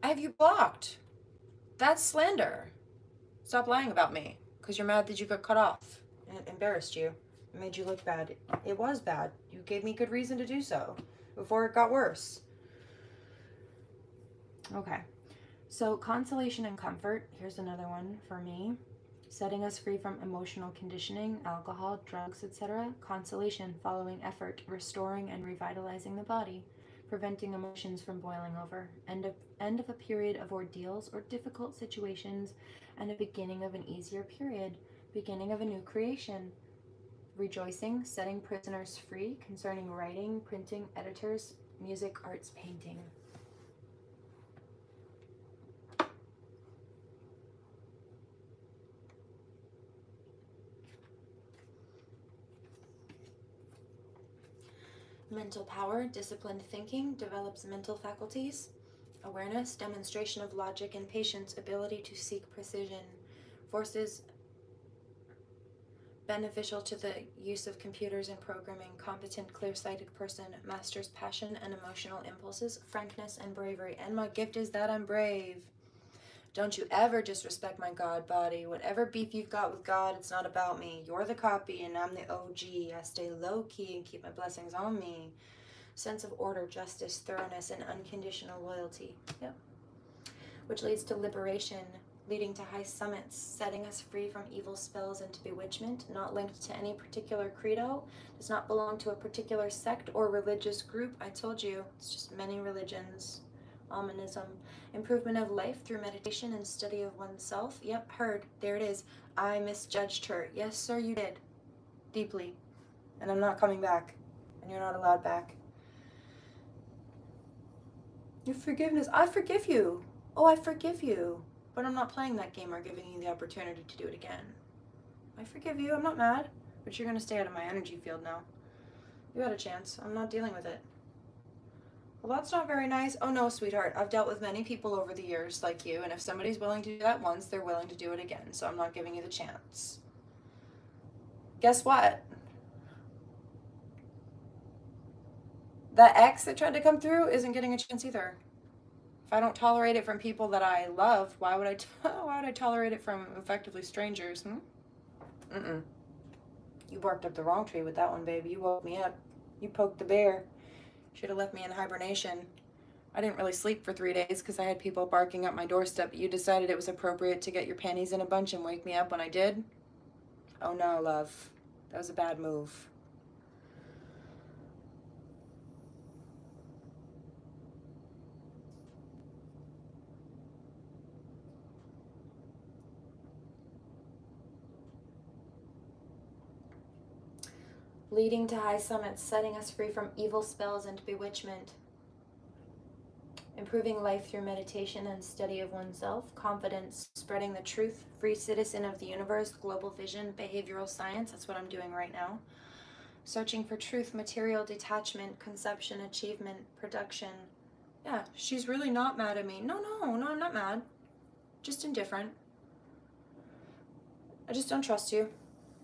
I have you blocked. That's slander. Stop lying about me because you're mad that you got cut off. And it embarrassed you. It made you look bad. It was bad. You gave me good reason to do so before it got worse. Okay. So consolation and comfort. Here's another one for me. Setting us free from emotional conditioning, alcohol, drugs, etc. Consolation, following effort, restoring and revitalizing the body, preventing emotions from boiling over, end of a period of ordeals or difficult situations, and a beginning of an easier period, beginning of a new creation. Rejoicing, setting prisoners free concerning writing, printing, editors, music, arts, painting. Mental power, disciplined thinking, develops mental faculties, awareness, demonstration of logic and patience, ability to seek precision, forces beneficial to the use of computers and programming, competent, clear-sighted person, masters passion and emotional impulses, frankness and bravery. And my gift is that I'm brave. Don't you ever disrespect my God body. Whatever beef you've got with God, it's not about me. You're the copy and I'm the OG. I stay low-key and keep my blessings on me. Sense of order, justice, thoroughness, and unconditional loyalty. Yep. Which leads to liberation, leading to high summits, setting us free from evil spells and bewitchment, not linked to any particular credo, does not belong to a particular sect or religious group. I told you, it's just many religions. Almonism, improvement of life through meditation and study of oneself. Yep, heard. There it is. I misjudged her. Yes, sir, you did. Deeply. And I'm not coming back. And you're not allowed back. Your forgiveness. I forgive you. Oh, I forgive you. But I'm not playing that game or giving you the opportunity to do it again. I forgive you. I'm not mad. But you're going to stay out of my energy field now. You had a chance. I'm not dealing with it. Well, that's not very nice. Oh no, sweetheart, I've dealt with many people over the years like you, and if somebody's willing to do that once, they're willing to do it again, so I'm not giving you the chance. Guess what? That ex that tried to come through isn't getting a chance either. If I don't tolerate it from people that I love, why would I tolerate it from effectively strangers? You barked up the wrong tree with that one, baby. You woke me up. You poked the bear. Should have left me in hibernation. I didn't really sleep for 3 days because I had people barking up my doorstep, but you decided it was appropriate to get your panties in a bunch and wake me up when I did? Oh no, love. That was a bad move. Leading to high summits, setting us free from evil spells and bewitchment. Improving life through meditation and study of oneself. Confidence, spreading the truth. Free citizen of the universe, global vision, behavioral science. That's what I'm doing right now. Searching for truth, material detachment, conception, achievement, production. Yeah, she's really not mad at me. No, I'm not mad. Just indifferent. I just don't trust you.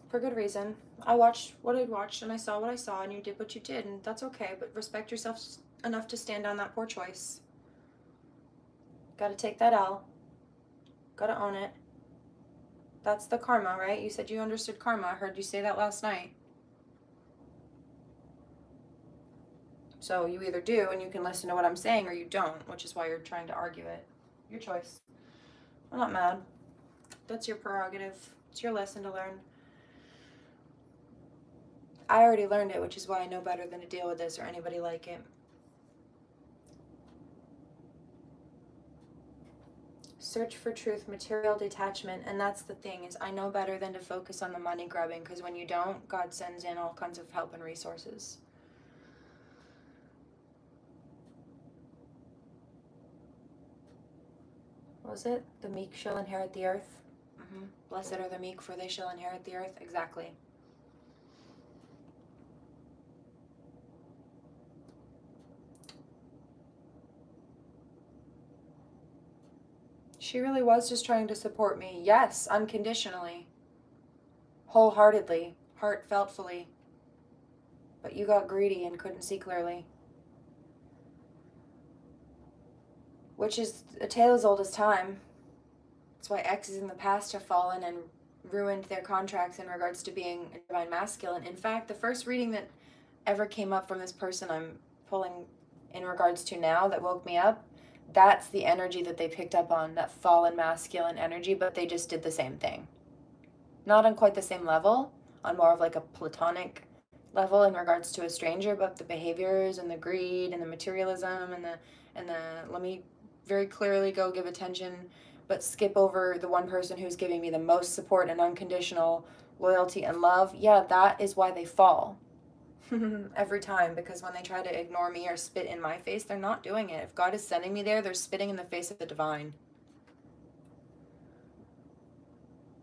For good reason. I watched what I'd watched and I saw what I saw and you did what you did, and that's okay, but respect yourself enough to stand on that poor choice. Gotta take that L. Gotta own it. That's the karma, right? You said you understood karma. I heard you say that last night. So you either do and you can listen to what I'm saying, or you don't, which is why you're trying to argue it. Your choice. I'm not mad. That's your prerogative. It's your lesson to learn. I already learned it, which is why I know better than to deal with this or anybody like it. Search for truth, material detachment, and that's the thing, is I know better than to focus on the money grubbing, because when you don't, God sends in all kinds of help and resources. What was it? The meek shall inherit the earth. Blessed are the meek, for they shall inherit the earth. Exactly. She really was just trying to support me. Yes, unconditionally. Wholeheartedly. Heartfeltfully. But you got greedy and couldn't see clearly. Which is a tale as old as time. That's why exes in the past have fallen and ruined their contracts in regards to being a divine masculine. In fact, the first reading that ever came up from this person I'm pulling in regards to now that woke me up, that's the energy that they picked up on, that fallen masculine energy, but they just did the same thing. Not on quite the same level, on more of like a platonic level in regards to a stranger, but the behaviors and the greed and the materialism and the let me very clearly go give attention, but skip over the one person who's giving me the most support and unconditional loyalty and love. Yeah, that is why they fall. Every time, because when they try to ignore me or spit in my face, they're not doing it. If God is sending me there, they're spitting in the face of the divine.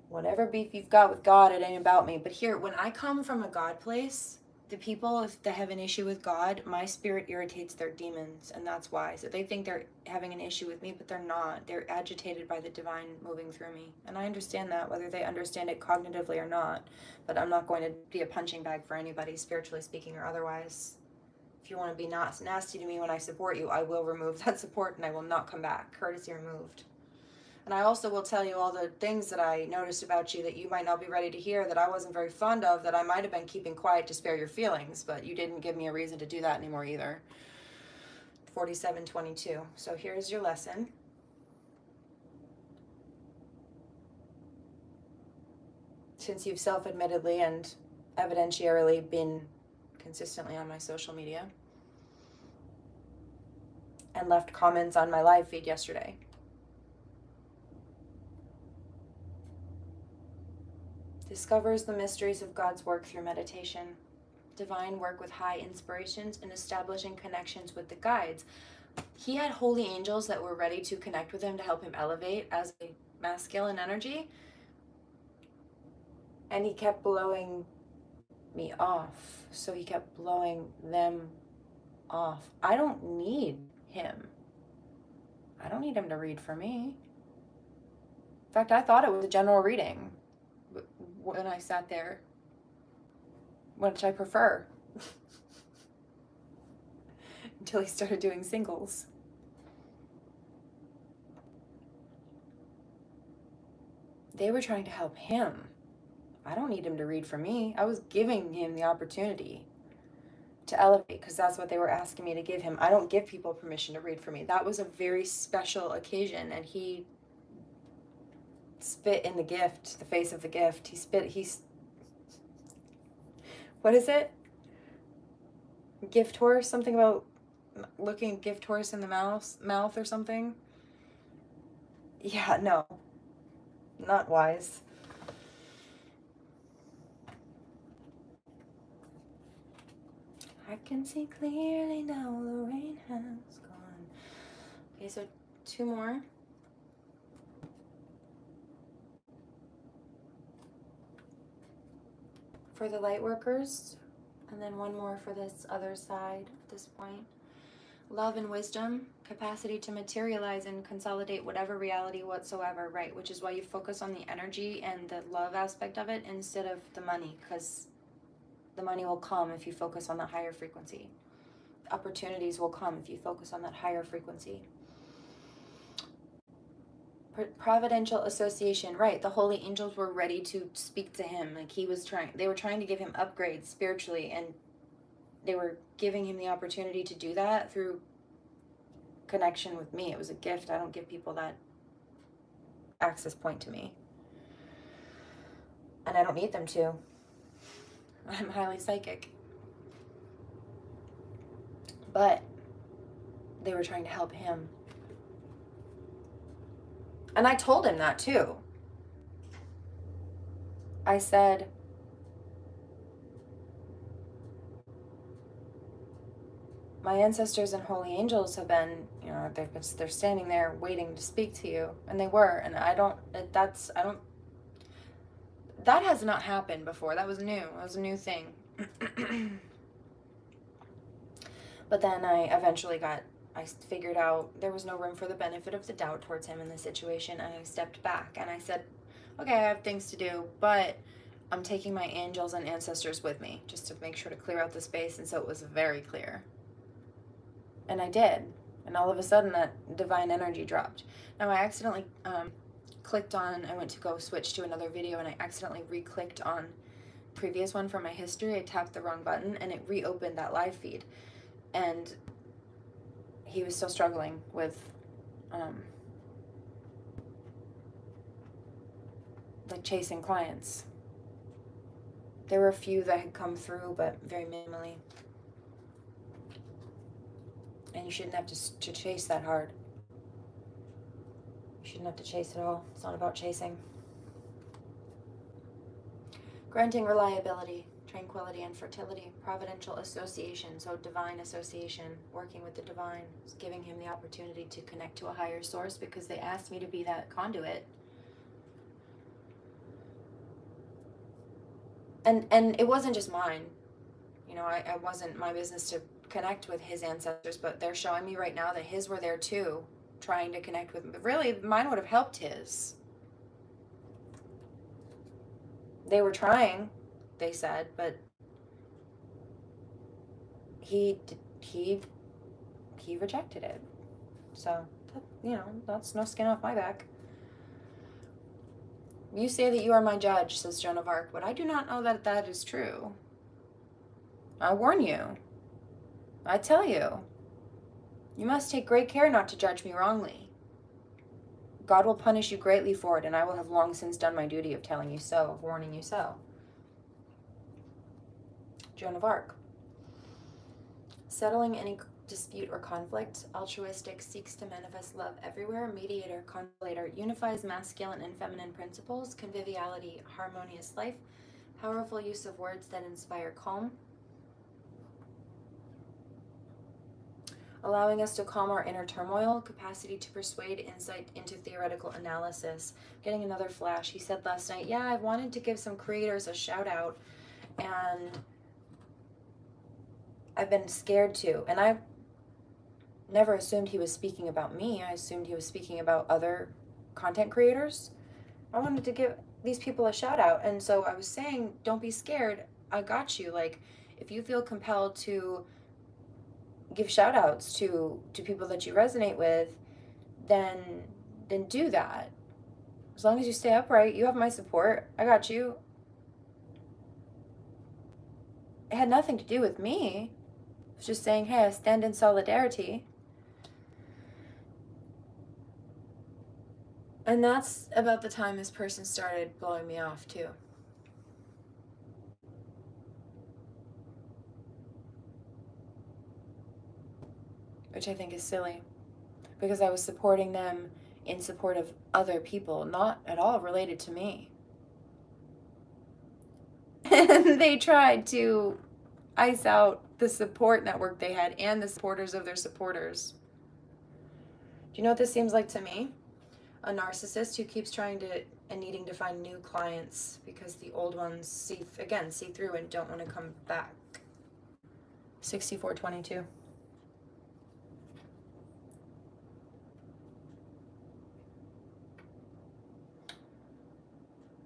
Whatever beef you've got with God, it ain't about me. But here, when I come from a God place, the people, if they have an issue with God, my spirit irritates their demons, and that's why. So they think they're having an issue with me, but they're not. They're agitated by the divine moving through me. And I understand that, whether they understand it cognitively or not. But I'm not going to be a punching bag for anybody, spiritually speaking or otherwise. If you want to be nasty to me when I support you, I will remove that support and I will not come back. Courtesy removed. And I also will tell you all the things that I noticed about you that you might not be ready to hear, that I wasn't very fond of, that I might have been keeping quiet to spare your feelings, but you didn't give me a reason to do that anymore either. 47:22. So here's your lesson. Since you've self-admittedly and evidentiarily been consistently on my social media and left comments on my live feed yesterday. Discovers the mysteries of God's work through meditation. Divine work with high inspirations and establishing connections with the guides. He had holy angels that were ready to connect with him to help him elevate as a masculine energy. And he kept blowing me off. So he kept blowing them off. I don't need him. I don't need him to read for me. In fact, I thought it was a general reading when I sat there, which I prefer. Until he started doing singles. They were trying to help him. I don't need him to read for me. I was giving him the opportunity to elevate, because that's what they were asking me to give him. I don't give people permission to read for me. That was a very special occasion, and he spit in the gift, the face of the gift. What is it? Gift horse? Something about looking gift horse in the mouth or something? Yeah, no. Not wise. I can see clearly now the rain has gone. Okay, so 2 more. For the light workers, and then 1 more for this other side at this point. Love and wisdom, capacity to materialize and consolidate whatever reality whatsoever, right? Which is why you focus on the energy and the love aspect of it instead of the money, because the money will come if you focus on the higher frequency. Opportunities will come if you focus on that higher frequency. Providential association, right? The holy angels were ready to speak to him. Like they were trying to give him upgrades spiritually, and they were giving him the opportunity to do that through connection with me. It was a gift. I don't give people that access point to me. And I don't need them to. I'm highly psychic. But they were trying to help him. And I told him that too. I said, my ancestors and holy angels have been, you know, they're standing there waiting to speak to you. And they were. And that has not happened before. That was new. That was a new thing. But then I figured out there was no room for the benefit of the doubt towards him in this situation, and I stepped back and I said, okay, I have things to do, but I'm taking my angels and ancestors with me just to make sure to clear out the space. And so it was very clear. And I did. And all of a sudden that divine energy dropped. Now I accidentally I went to go switch to another video, and I accidentally re-clicked on the previous one for my history. I tapped the wrong button and it reopened that live feed. And he was still struggling with like chasing clients. There were a few that had come through, but very minimally. And you shouldn't have to chase that hard. You shouldn't have to chase at all. It's not about chasing. Granting reliability, tranquility, and fertility, providential association, so divine association, working with the divine, giving him the opportunity to connect to a higher source because they asked me to be that conduit. And it wasn't just mine. You know, I wasn't my business to connect with his ancestors, but they're showing me right now that his were there too, trying to connect with me. But really, mine would have helped his. They were trying, they said, but he rejected it. So, you know, that's no skin off my back. You say that you are my judge, says Joan of Arc, but I do not know that that is true. I warn you. I tell you. You must take great care not to judge me wrongly. God will punish you greatly for it, and I will have long since done my duty of telling you so, of warning you so. Joan of Arc. Settling any dispute or conflict, altruistic, seeks to manifest love everywhere, mediator, conciliator, unifies masculine and feminine principles, conviviality, harmonious life, powerful use of words that inspire calm, allowing us to calm our inner turmoil, capacity to persuade, insight into theoretical analysis. Getting another flash. He said last night, yeah, I wanted to give some creators a shout out, and I've been scared to. And I never assumed he was speaking about me. I assumed he was speaking about other content creators. I wanted to give these people a shout out. And so I was saying, don't be scared. I got you. Like, if you feel compelled to give shout outs to people that you resonate with, then do that. As long as you stay upright, you have my support. I got you. It had nothing to do with me. I was just saying, hey, I stand in solidarity. And that's about the time this person started blowing me off too. Which I think is silly, because I was supporting them in support of other people, not at all related to me. And they tried to ice out the support network they had and the supporters of their supporters. Do you know what this seems like to me? A narcissist who keeps trying to and needing to find new clients because the old ones see through and don't want to come back. 6422.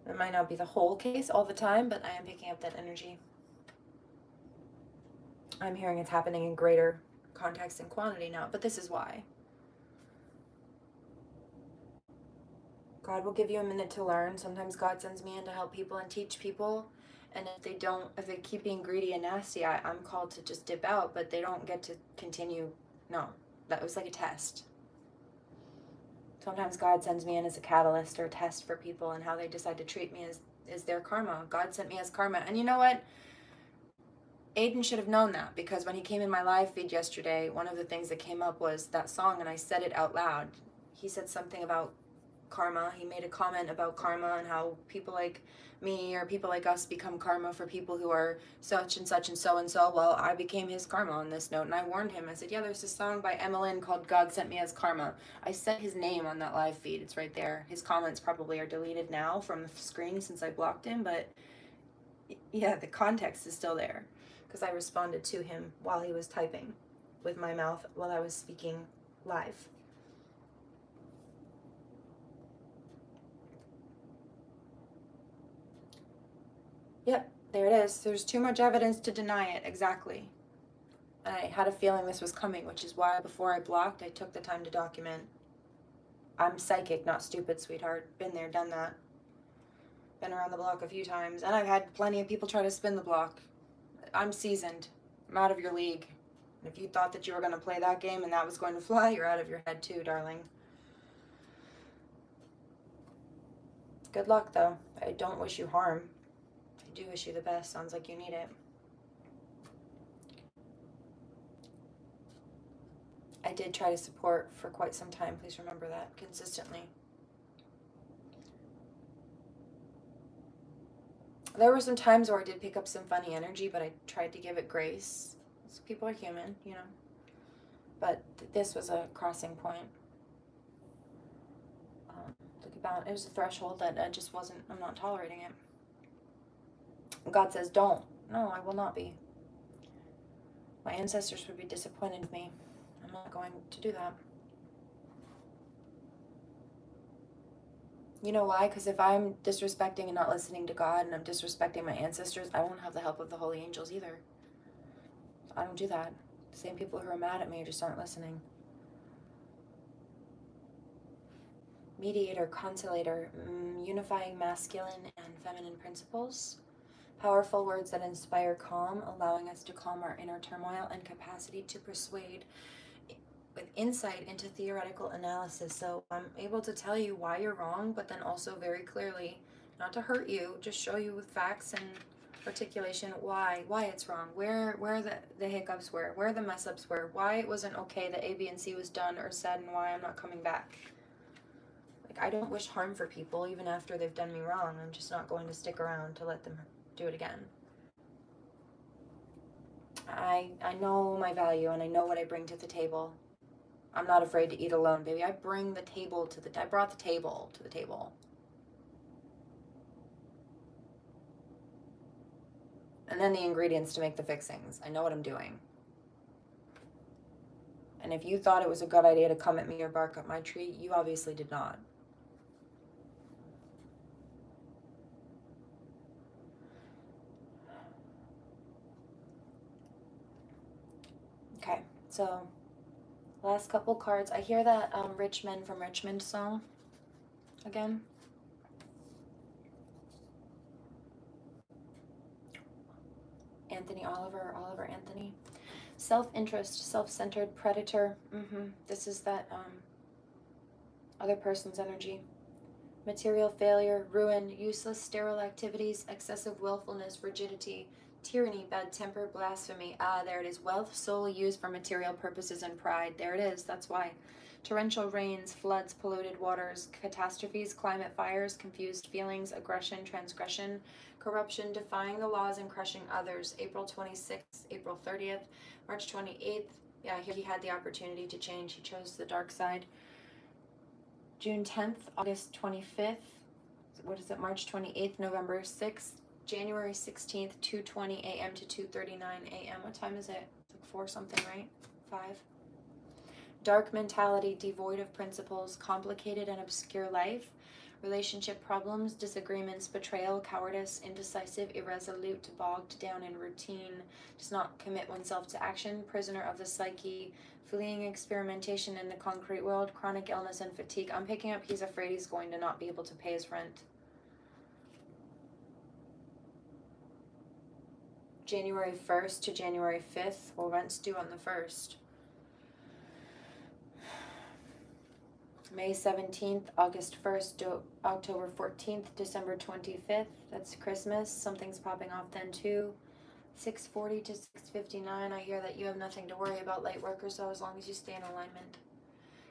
It might not be the whole case all the time, but I am picking up that energy. I'm hearing it's happening in greater context and quantity now, but this is why. God will give you a minute to learn. Sometimes God sends me in to help people and teach people, And if they keep being greedy and nasty, I'm called to just dip out, but they don't get to continue. No, that was like a test. Sometimes God sends me in as a catalyst or a test for people, and how they decide to treat me is their karma. God sent me as karma. And you know what? Aiden should have known that, because when he came in my live feed yesterday, one of the things that came up was that song, and I said it out loud. He said something about karma. He made a comment about karma and how people like me or people like us become karma for people who are such and such and so and so. Well, I became his karma on this note, and I warned him. I said, yeah, there's a song by Emmeline called God Sent Me as Karma. I said his name on that live feed. It's right there. His comments probably are deleted now from the screen since I blocked him, but yeah, the context is still there, because I responded to him while he was typing with my mouth while I was speaking live. Yep, there it is. There's too much evidence to deny it. Exactly. I had a feeling this was coming, which is why before I blocked, I took the time to document. I'm psychic, not stupid, sweetheart. Been there, done that. Been around the block a few times, and I've had plenty of people try to spin the block. I'm seasoned. I'm out of your league. And if you thought that you were going to play that game and that was going to fly, you're out of your head too, darling. Good luck, though. I don't wish you harm. I do wish you the best. Sounds like you need it. I did try to support for quite some time. Please remember that consistently. There were some times where I did pick up some funny energy, but I tried to give it grace. So people are human, you know. But this was a crossing point. It was a threshold that I just wasn't, I'm not tolerating it. God says, don't. No, I will not be. My ancestors would be disappointed with me. I'm not going to do that. You know why? Because if I'm disrespecting and not listening to God, and I'm disrespecting my ancestors, I won't have the help of the holy angels either. I don't do that. The same people who are mad at me just aren't listening. Mediator, consolator, unifying masculine and feminine principles. Powerful words that inspire calm, allowing us to calm our inner turmoil, and capacity to persuade with insight into theoretical analysis. So I'm able to tell you why you're wrong, but then also very clearly, not to hurt you, just show you with facts and articulation why it's wrong, where the hiccups were, where the mess ups were, why it wasn't okay that A, B, and C was done or said, and why I'm not coming back. Like, I don't wish harm for people even after they've done me wrong. I'm just not going to stick around to let them do it again. I know my value, and I know what I bring to the table. I'm not afraid to eat alone, baby. I bring the table to the, I brought the table to the table. And then the ingredients to make the fixings. I know what I'm doing. And if you thought it was a good idea to come at me or bark up my tree, you obviously did not. Okay, so last couple cards. I hear that Rich Men from Richmond song again. Anthony Oliver, Oliver Anthony. Self-interest, self-centered, predator. This is that other person's energy. Material failure, ruin, useless, sterile activities, excessive willfulness, rigidity, tyranny, bad temper, blasphemy. Ah, there it is. Wealth solely used for material purposes and pride. There it is. That's why. Torrential rains, floods, polluted waters, catastrophes, climate fires, confused feelings, aggression, transgression, corruption, defying the laws and crushing others. April 26th, April 30th, March 28th. Yeah, he had the opportunity to change. He chose the dark side. June 10th, August 25th. What is it? March 28th, November 6th. January 16th, 2:20 a.m. to 2:39 a.m. What time is it? It's like 4 something, right? 5. Dark mentality, devoid of principles, complicated and obscure life, relationship problems, disagreements, betrayal, cowardice, indecisive, irresolute, bogged down in routine, does not commit oneself to action, prisoner of the psyche, fleeing experimentation in the concrete world, chronic illness and fatigue. I'm picking up he's afraid he's going to not be able to pay his rent. January 1st to January 5th. Well, rent's due on the 1st. May 17th, August 1st to October 14th, December 25th. That's Christmas. Something's popping off then too. 6:40 to 6:59. I hear that you have nothing to worry about, light workers, so as long as you stay in alignment.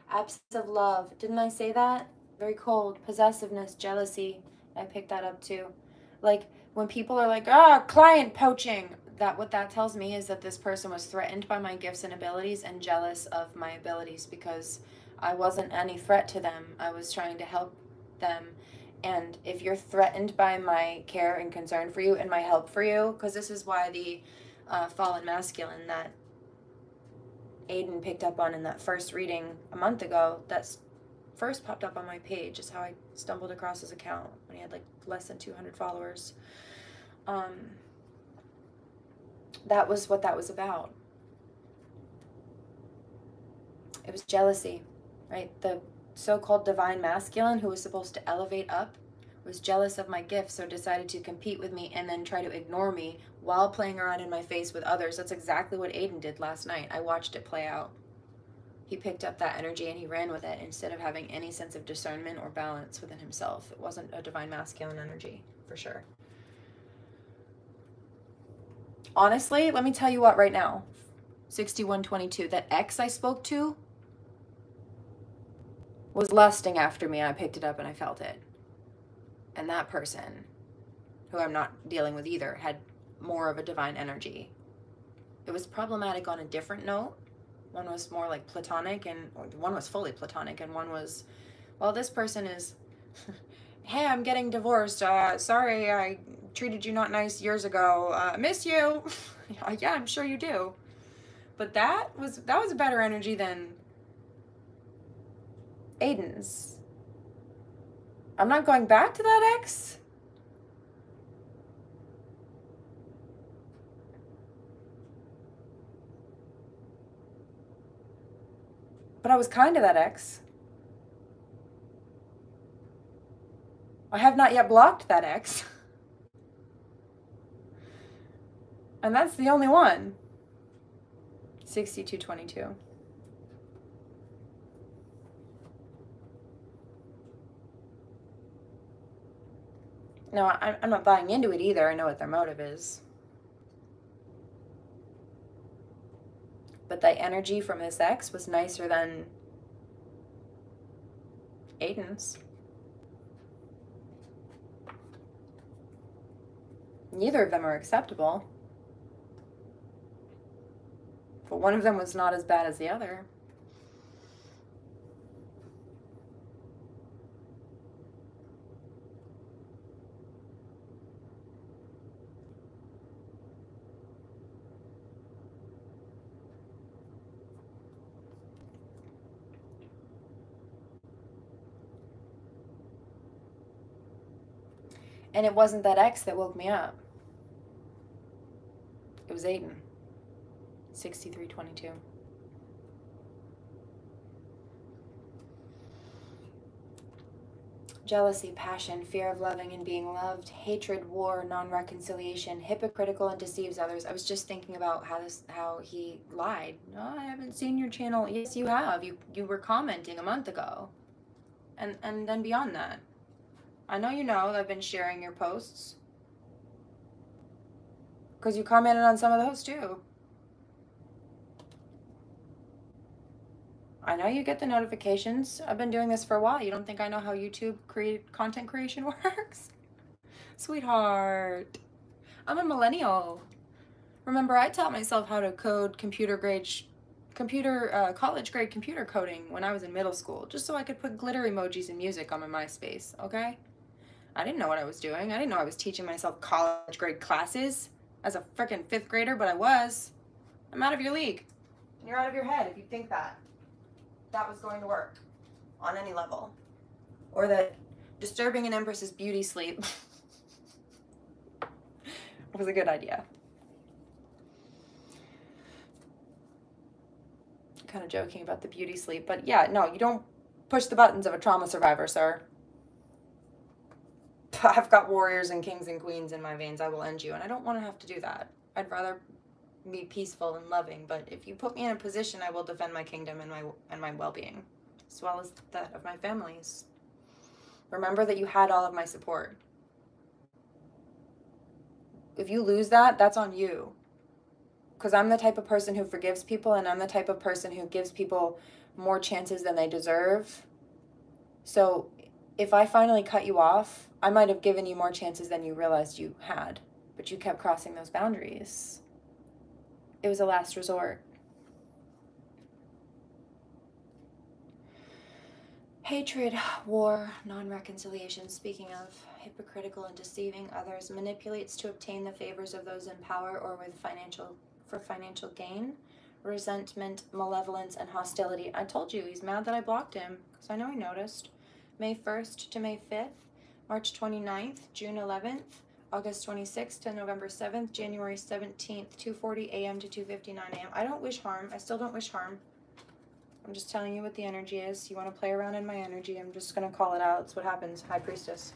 Absence of love. Didn't I say that? Very cold. Possessiveness, jealousy. I picked that up too. Like when people are like, client poaching. What that tells me is that this person was threatened by my gifts and abilities and jealous of my abilities because I wasn't any threat to them. I was trying to help them. And if you're threatened by my care and concern for you and my help for you, because this is why the fallen masculine that Aiden picked up on in that first reading a month ago, that's first popped up on my page, is how I stumbled across his account when he had like less than 200 followers. That was what that was about. It was jealousy, right? The so-called divine masculine who was supposed to elevate up was jealous of my gifts, so decided to compete with me and then try to ignore me while playing around in my face with others. That's exactly what Aiden did last night. I watched it play out. He picked up that energy and he ran with it instead of having any sense of discernment or balance within himself. It wasn't a divine masculine energy, for sure. Honestly, let me tell you what right now. 6122, that ex I spoke to was lusting after me. I picked it up and I felt it. And that person, who I'm not dealing with either, had more of a divine energy. It was problematic on a different note. One was more like platonic, and one was fully platonic, and one was, well, this person is, hey, I'm getting divorced. Sorry, I treated you not nice years ago. Miss you. Yeah, I'm sure you do. But that was a better energy than Aiden's. I'm not going back to that ex. But I was kind to that ex. I have not yet blocked that ex. And that's the only one. 6222. No, I'm not buying into it either. I know what their motive is. But that energy from his ex was nicer than Aiden's. Neither of them are acceptable. But one of them was not as bad as the other. And it wasn't that ex that woke me up. It was Aiden. 6322. Jealousy, passion, fear of loving and being loved, hatred, war, non-reconciliation, hypocritical and deceives others. I was just thinking about how he lied. No, I haven't seen your channel. Yes, you have. You were commenting a month ago. And then beyond that. I know you know that I've been sharing your posts. Because you commented on some of those too. I know you get the notifications. I've been doing this for a while. You don't think I know how YouTube content creation works? Sweetheart. I'm a millennial. Remember, I taught myself how to code college grade computer coding when I was in middle school, just so I could put glitter emojis and music on my MySpace, okay? I didn't know what I was doing. I didn't know I was teaching myself college grade classes as a freaking 5th grader, but I was. I'm out of your league. And you're out of your head if you think that was going to work on any level. Or that disturbing an empress's beauty sleep was a good idea. Kind of joking about the beauty sleep, but yeah, no, you don't push the buttons of a trauma survivor, sir. I've got warriors and kings and queens in my veins. I will end you, and I don't want to have to do that. I'd rather be peaceful and loving, but if you put me in a position, I will defend my kingdom and my well-being, as well as that of my families. Remember that you had all of my support. If you lose that, that's on you. Because I'm the type of person who forgives people, and I'm the type of person who gives people more chances than they deserve. So if I finally cut you off, I might have given you more chances than you realized you had, but you kept crossing those boundaries. It was a last resort. Hatred, war, non-reconciliation. Speaking of, hypocritical and deceiving others, manipulates to obtain the favors of those in power or for financial gain. Resentment, malevolence, and hostility. I told you, he's mad that I blocked him, because I know he noticed. May 1st to May 5th, March 29th, June 11th, August 26th to November 7th, January 17th, 2:40 a.m. to 2:59 a.m. I don't wish harm. I still don't wish harm. I'm just telling you what the energy is. You want to play around in my energy, I'm just going to call it out. That's what happens, High Priestess.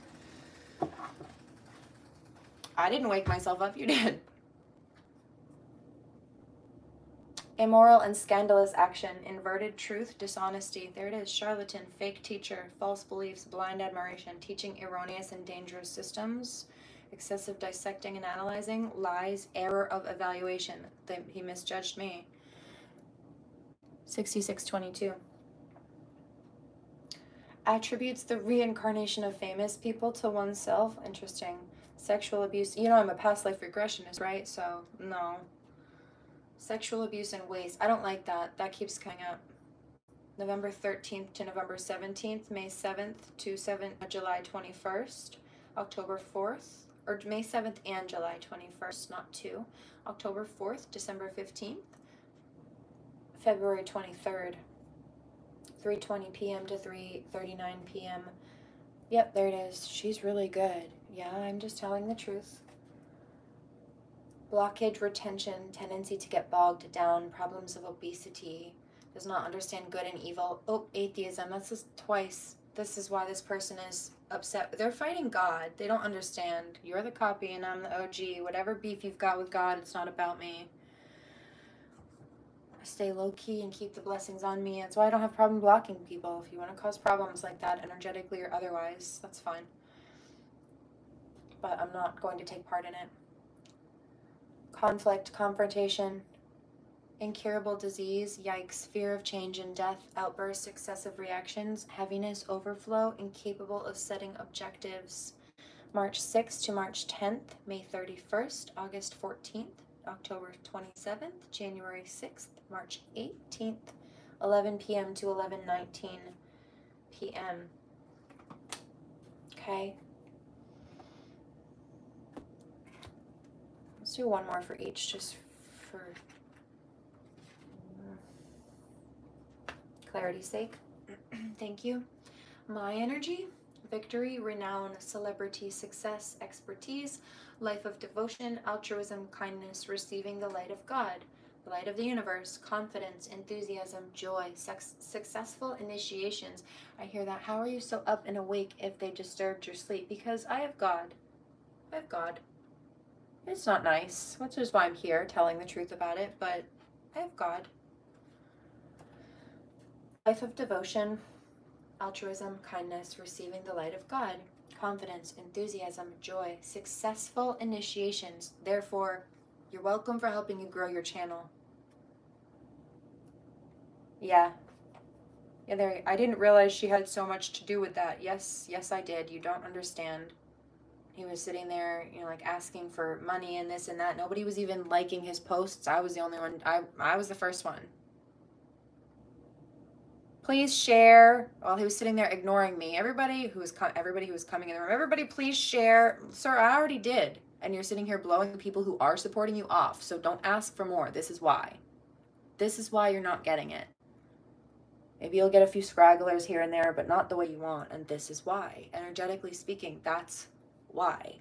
I didn't wake myself up, you did. Immoral and scandalous action, inverted truth, dishonesty. There it is, charlatan, fake teacher, false beliefs, blind admiration, teaching erroneous and dangerous systems, excessive dissecting and analyzing, lies, error of evaluation. He misjudged me. 6622. Attributes the reincarnation of famous people to oneself. Interesting. Sexual abuse. You know I'm a past life regressionist, right? So, no. Sexual abuse and waste. I don't like that. That keeps coming up. November 13th to November 17th, May 7th to July 21st, October 4th, or May 7th and July 21st, not 2. October 4th, December 15th, February 23rd, 3:20 p.m. to 3:39 p.m. Yep, there it is. She's really good. Yeah, I'm just telling the truth. Blockage, retention, tendency to get bogged down, problems of obesity, does not understand good and evil. Oh, atheism, that's just twice. This is why this person is upset. They're fighting God. They don't understand. You're the copy and I'm the OG. Whatever beef you've got with God, it's not about me. I stay low-key and keep the blessings on me. That's why I don't have problem blocking people. If you want to cause problems like that, energetically or otherwise, that's fine. But I'm not going to take part in it. Conflict, confrontation, incurable disease, yikes, fear of change and death, outbursts, excessive reactions, heaviness, overflow, incapable of setting objectives. March 6th to March 10th, May 31st, August 14th, October 27th, January 6th, March 18th, 11 p.m. to 11:19 p.m. Okay. Let's do one more for each, just for clarity's sake. Thank you. My energy, victory, renown, celebrity, success, expertise, life of devotion, altruism, kindness, receiving the light of God, the light of the universe, confidence, enthusiasm, joy, successful initiations. I hear that. How are you so up and awake if they disturbed your sleep? Because I have God. I have God. It's not nice, which is why I'm here telling the truth about it, but I have God. Life of devotion, altruism, kindness, receiving the light of God, confidence, enthusiasm, joy, successful initiations. Therefore, you're welcome for helping you grow your channel. Yeah. Yeah, I didn't realize she had so much to do with that. Yes, I did. You don't understand. He was sitting there, you know, like asking for money and this and that. Nobody was even liking his posts. I was the only one. I was the first one. Please share. While he was sitting there ignoring me. Everybody who was coming in the room. Everybody, please share. Sir, I already did. And you're sitting here blowing the people who are supporting you off. So don't ask for more. This is why. This is why you're not getting it. Maybe you'll get a few scragglers here and there, but not the way you want. And this is why. Energetically speaking, that's why.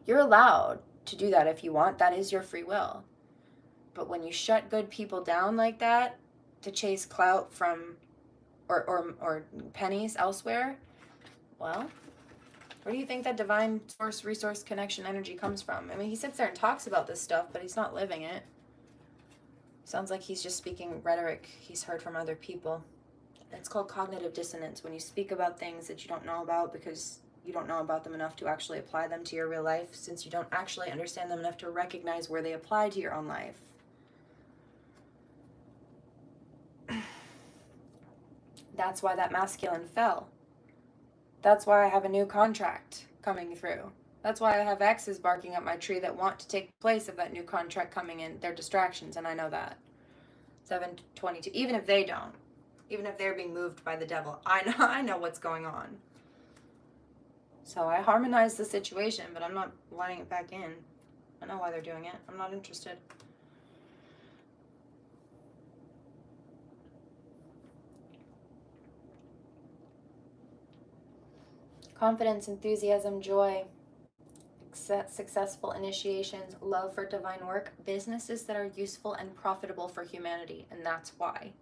You're allowed to do that if you want. That is your free will. But when you shut good people down like that to chase clout from or pennies elsewhere, well, Where do you think that divine source, resource, connection, energy comes from? I mean, he sits there and talks about this stuff, but he's not living it. Sounds like he's just speaking rhetoric he's heard from other people. It's called cognitive dissonance, when you speak about things that you don't know about because you don't know about them enough to actually apply them to your real life, since you don't actually understand them enough to recognize where they apply to your own life. That's why that masculine fell. That's why I have a new contract coming through. That's why I have exes barking up my tree that want to take place of that new contract coming in. They're distractions, and I know that. 722. Even if they don't, even if they're being moved by the devil, I know what's going on. So I harmonize the situation, but I'm not letting it back in. I know why they're doing it. I'm not interested. Confidence, enthusiasm, joy, successful initiations, love for divine work, businesses that are useful and profitable for humanity, and that's why.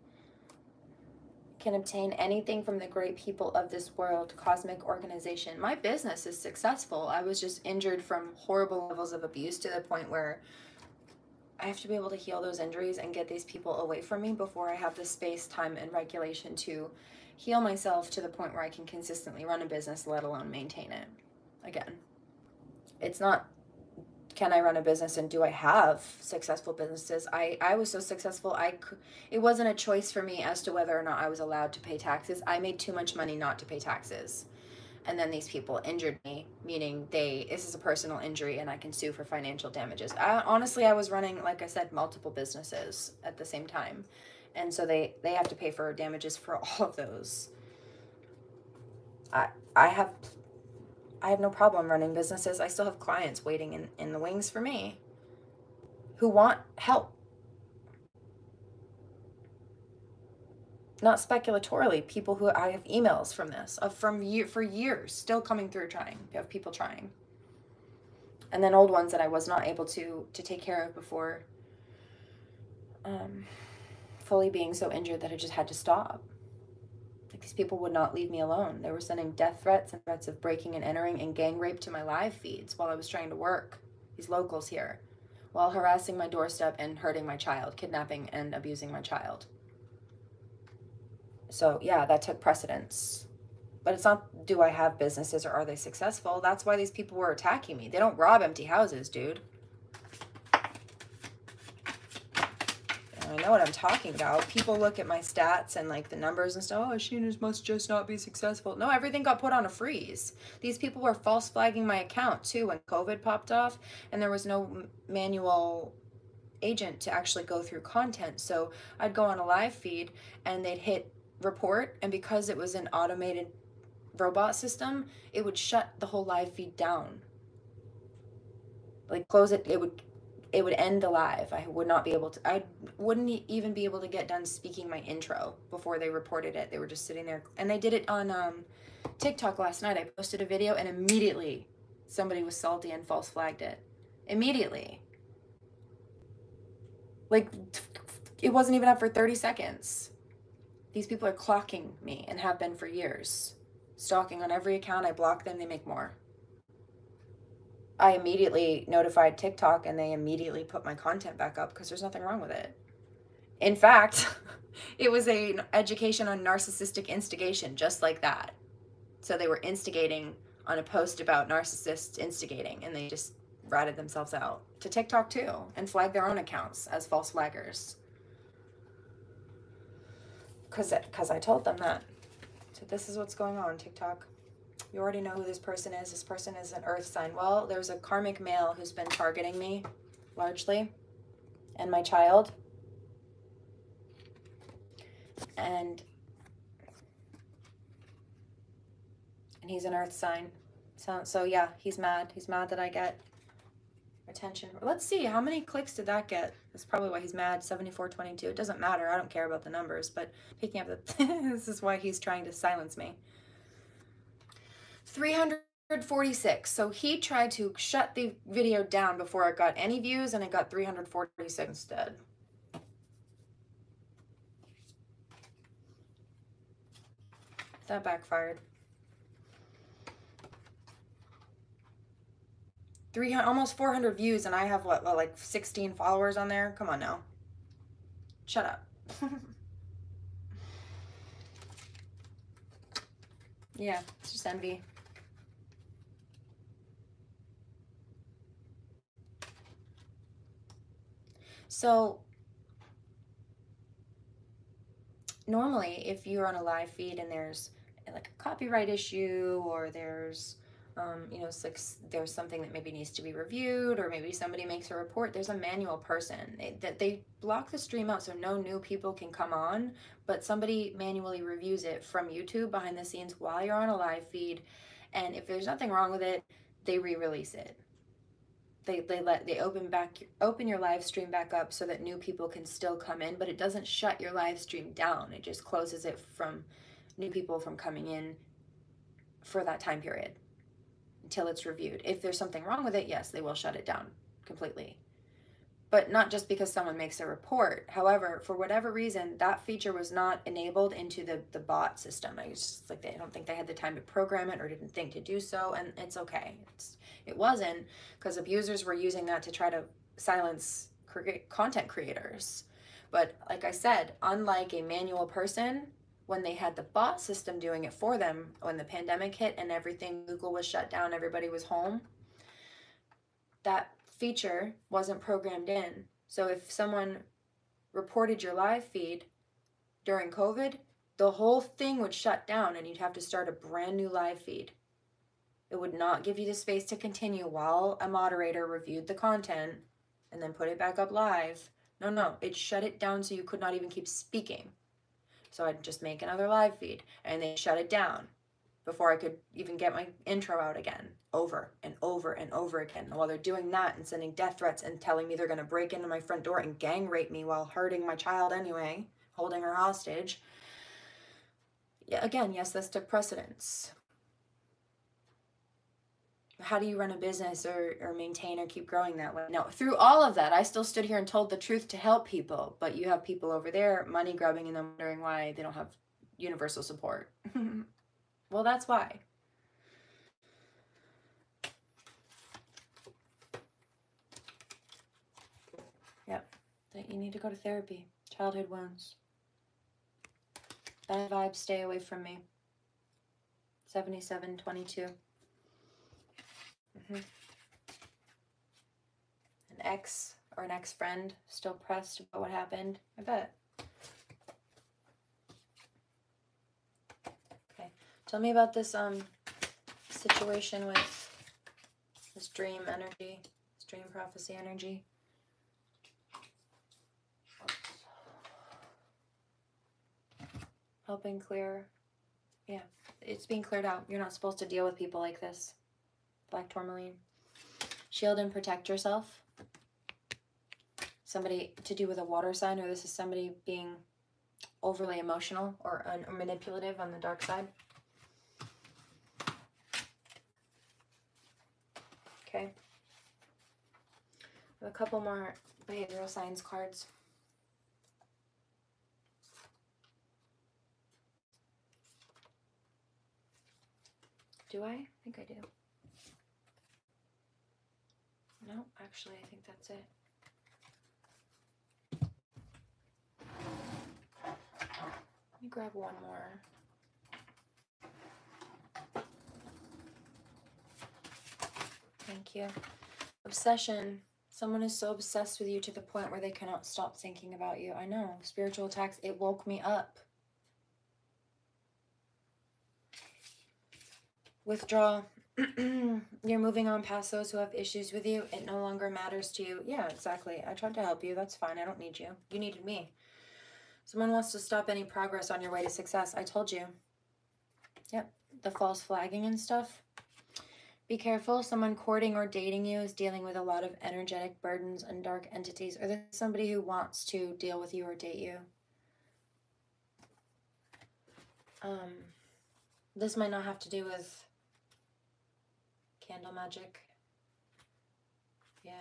Can obtain anything from the great people of this world, cosmic organization. My business is successful. I was just injured from horrible levels of abuse to the point where I have to be able to heal those injuries and get these people away from me before I have the space, time, and regulation to heal myself to the point where I can consistently run a business, let alone maintain it. Again, it's not, can I run a business and do I have successful businesses? I was so successful, it wasn't a choice for me as to whether or not I was allowed to pay taxes. I made too much money not to pay taxes. And then these people injured me, meaning this is a personal injury and I can sue for financial damages. Honestly, I was running, like I said, multiple businesses at the same time. And so they have to pay for damages for all of those. I have no problem running businesses. I still have clients waiting in the wings for me who want help. Not speculatorily, people who I have emails from this, for years, still coming through of people trying. And then old ones that I was not able to take care of before fully being so injured that I just had to stop. Like, these people would not leave me alone. They were sending death threats and threats of breaking and entering and gang rape to my live feeds while I was trying to work, these locals here, while harassing my doorstep and hurting my child, kidnapping and abusing my child. So yeah, that took precedence. But it's not, do I have businesses or are they successful? That's why these people were attacking me. They don't rob empty houses, dude. I know what I'm talking about. People look at my stats and like the numbers and stuff. Oh, Sheena's must just not be successful. No, everything got put on a freeze. These people were false flagging my account too when COVID popped off and there was no manual agent to actually go through content. So I'd go on a live feed and they'd hit report, and because it was an automated robot system, it would shut the whole live feed down. Like close it, it would end the live. I would not be able to, I wouldn't even be able to get done speaking my intro before they reported it. They were just sitting there, and they did it on TikTok last night. I posted a video and immediately somebody was salty and false flagged it. Immediately. Like, it wasn't even up for 30 seconds. These people are clocking me and have been for years. Stalking on every account. I block them, they make more. I immediately notified TikTok and they immediately put my content back up because there's nothing wrong with it. In fact, it was an education on narcissistic instigation, just like that. So they were instigating on a post about narcissists instigating, and they just ratted themselves out to TikTok too and flagged their own accounts as false flaggers. Because I told them that. So this is what's going on, TikTok. You already know who this person is. This person is an earth sign. Well, there's a karmic male who's been targeting me, largely, and my child. And he's an earth sign. So yeah, he's mad. He's mad that I get attention. Let's see, how many clicks did that get? That's probably why he's mad. 7422. It doesn't matter. I don't care about the numbers, but picking up the this is why he's trying to silence me. 346. So he tried to shut the video down before it got any views, and it got 346 instead. That backfired. 300, almost 400 views, and I have what, like 16 followers on there? Come on now. Shut up. Yeah, it's just envy. So normally if you're on a live feed and there's like a copyright issue, or there's you know, it's like there's something that maybe needs to be reviewed, or maybe somebody makes a report, there's a manual person that they block the stream out so no new people can come on, but somebody manually reviews it from YouTube behind the scenes while you're on a live feed, and if there's nothing wrong with it, they re-release it. They open your live stream back up so that new people can still come in, but it doesn't shut your live stream down. It just closes it from new people from coming in for that time period until it's reviewed. If there's something wrong with it, yes, they will shut it down completely. But not just because someone makes a report. However, for whatever reason, that feature was not enabled into the bot system. I just like, I don't think they had the time to program it or didn't think to do so, and it's okay. It wasn't, because abusers were using that to try to silence content creators. But like I said, unlike a manual person, when they had the bot system doing it for them, when the pandemic hit and everything, Google was shut down, everybody was home, that feature wasn't programmed in. So if someone reported your live feed during COVID, the whole thing would shut down and you'd have to start a brand new live feed. It would not give you the space to continue while a moderator reviewed the content and then put it back up live. No, it shut it down so you could not even keep speaking. So I'd just make another live feed, and they shut it down before I could even get my intro out again, over and over and over again. And while they're doing that and sending death threats and telling me they're going to break into my front door and gang rape me while hurting my child anyway, holding her hostage. Yeah, again, yes, this took precedence. How do you run a business or maintain or keep growing that way? No, through all of that, I still stood here and told the truth to help people. But you have people over there money grubbing and then wondering why they don't have universal support. Well, that's why. Yep, that you need to go to therapy. Childhood wounds. Bad vibes, stay away from me. 7722. An ex or an ex-friend still pressed about what happened? I bet. Okay, tell me about this situation with this dream energy, this dream prophecy energy. Helping clear. Yeah, it's being cleared out. You're not supposed to deal with people like this. Black tourmaline. Shield and protect yourself. Somebody to do with a water sign, or this is somebody being overly emotional or manipulative on the dark side. Okay. A couple more behavioral signs cards. Do I? I think I do. No, actually, I think that's it. Let me grab one more. Thank you. Obsession. Someone is so obsessed with you to the point where they cannot stop thinking about you. I know. Spiritual attacks. It woke me up. Withdraw. You're moving on past those who have issues with you. It no longer matters to you. Yeah, exactly. I tried to help you. That's fine. I don't need you. You needed me. Someone wants to stop any progress on your way to success. I told you. Yep. The false flagging and stuff. Be careful. Someone courting or dating you is dealing with a lot of energetic burdens and dark entities. Or there's somebody who wants to deal with you or date you. This might not have to do with candle magic. Yeah,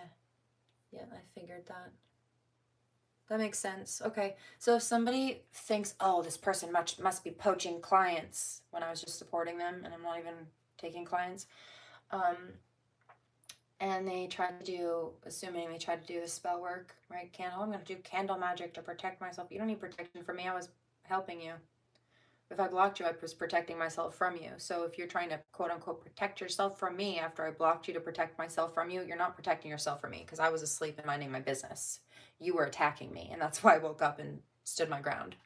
I figured that. That makes sense. Okay, so if somebody thinks, oh, this person must be poaching clients when I was just supporting them and I'm not even taking clients, And they tried to do, assuming they tried to do the spell work, right? Candle. I'm going to do candle magic to protect myself. You don't need protection from me. I was helping you. If I blocked you, I was protecting myself from you. So if you're trying to, quote unquote, protect yourself from me after I blocked you to protect myself from you, you're not protecting yourself from me because I was asleep and minding my business. You were attacking me, and that's why I woke up and stood my ground.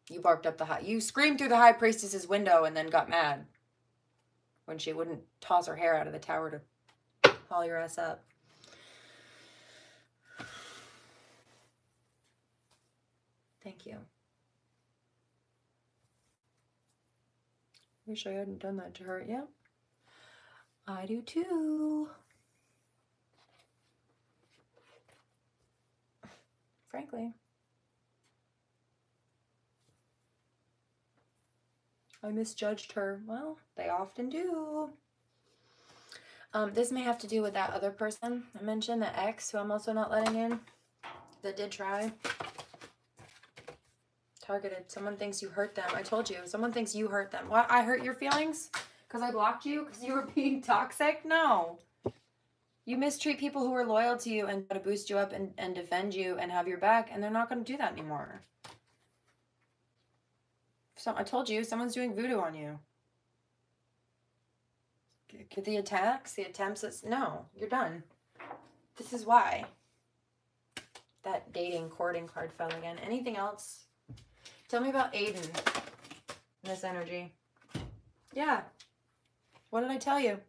You barked up the high, you screamed through the high priestess's window and then got mad when she wouldn't toss her hair out of the tower to haul your ass up. Thank you. Wish I hadn't done that to her. Yeah, I do too. Frankly. I misjudged her. Well, they often do. This may have to do with that other person I mentioned, the ex, who I'm also not letting in, that did try. Targeted. Someone thinks you hurt them. I told you. Someone thinks you hurt them. What? I hurt your feelings? Because I blocked you? Because you were being toxic? No. You mistreat people who are loyal to you and try to boost you up and defend you and have your back, and they're not going to do that anymore. So I told you, someone's doing voodoo on you. The attacks, the attempts, no, you're done. This is why. That dating, courting card fell again. Anything else? Tell me about Aiden. This energy. Yeah. What did I tell you?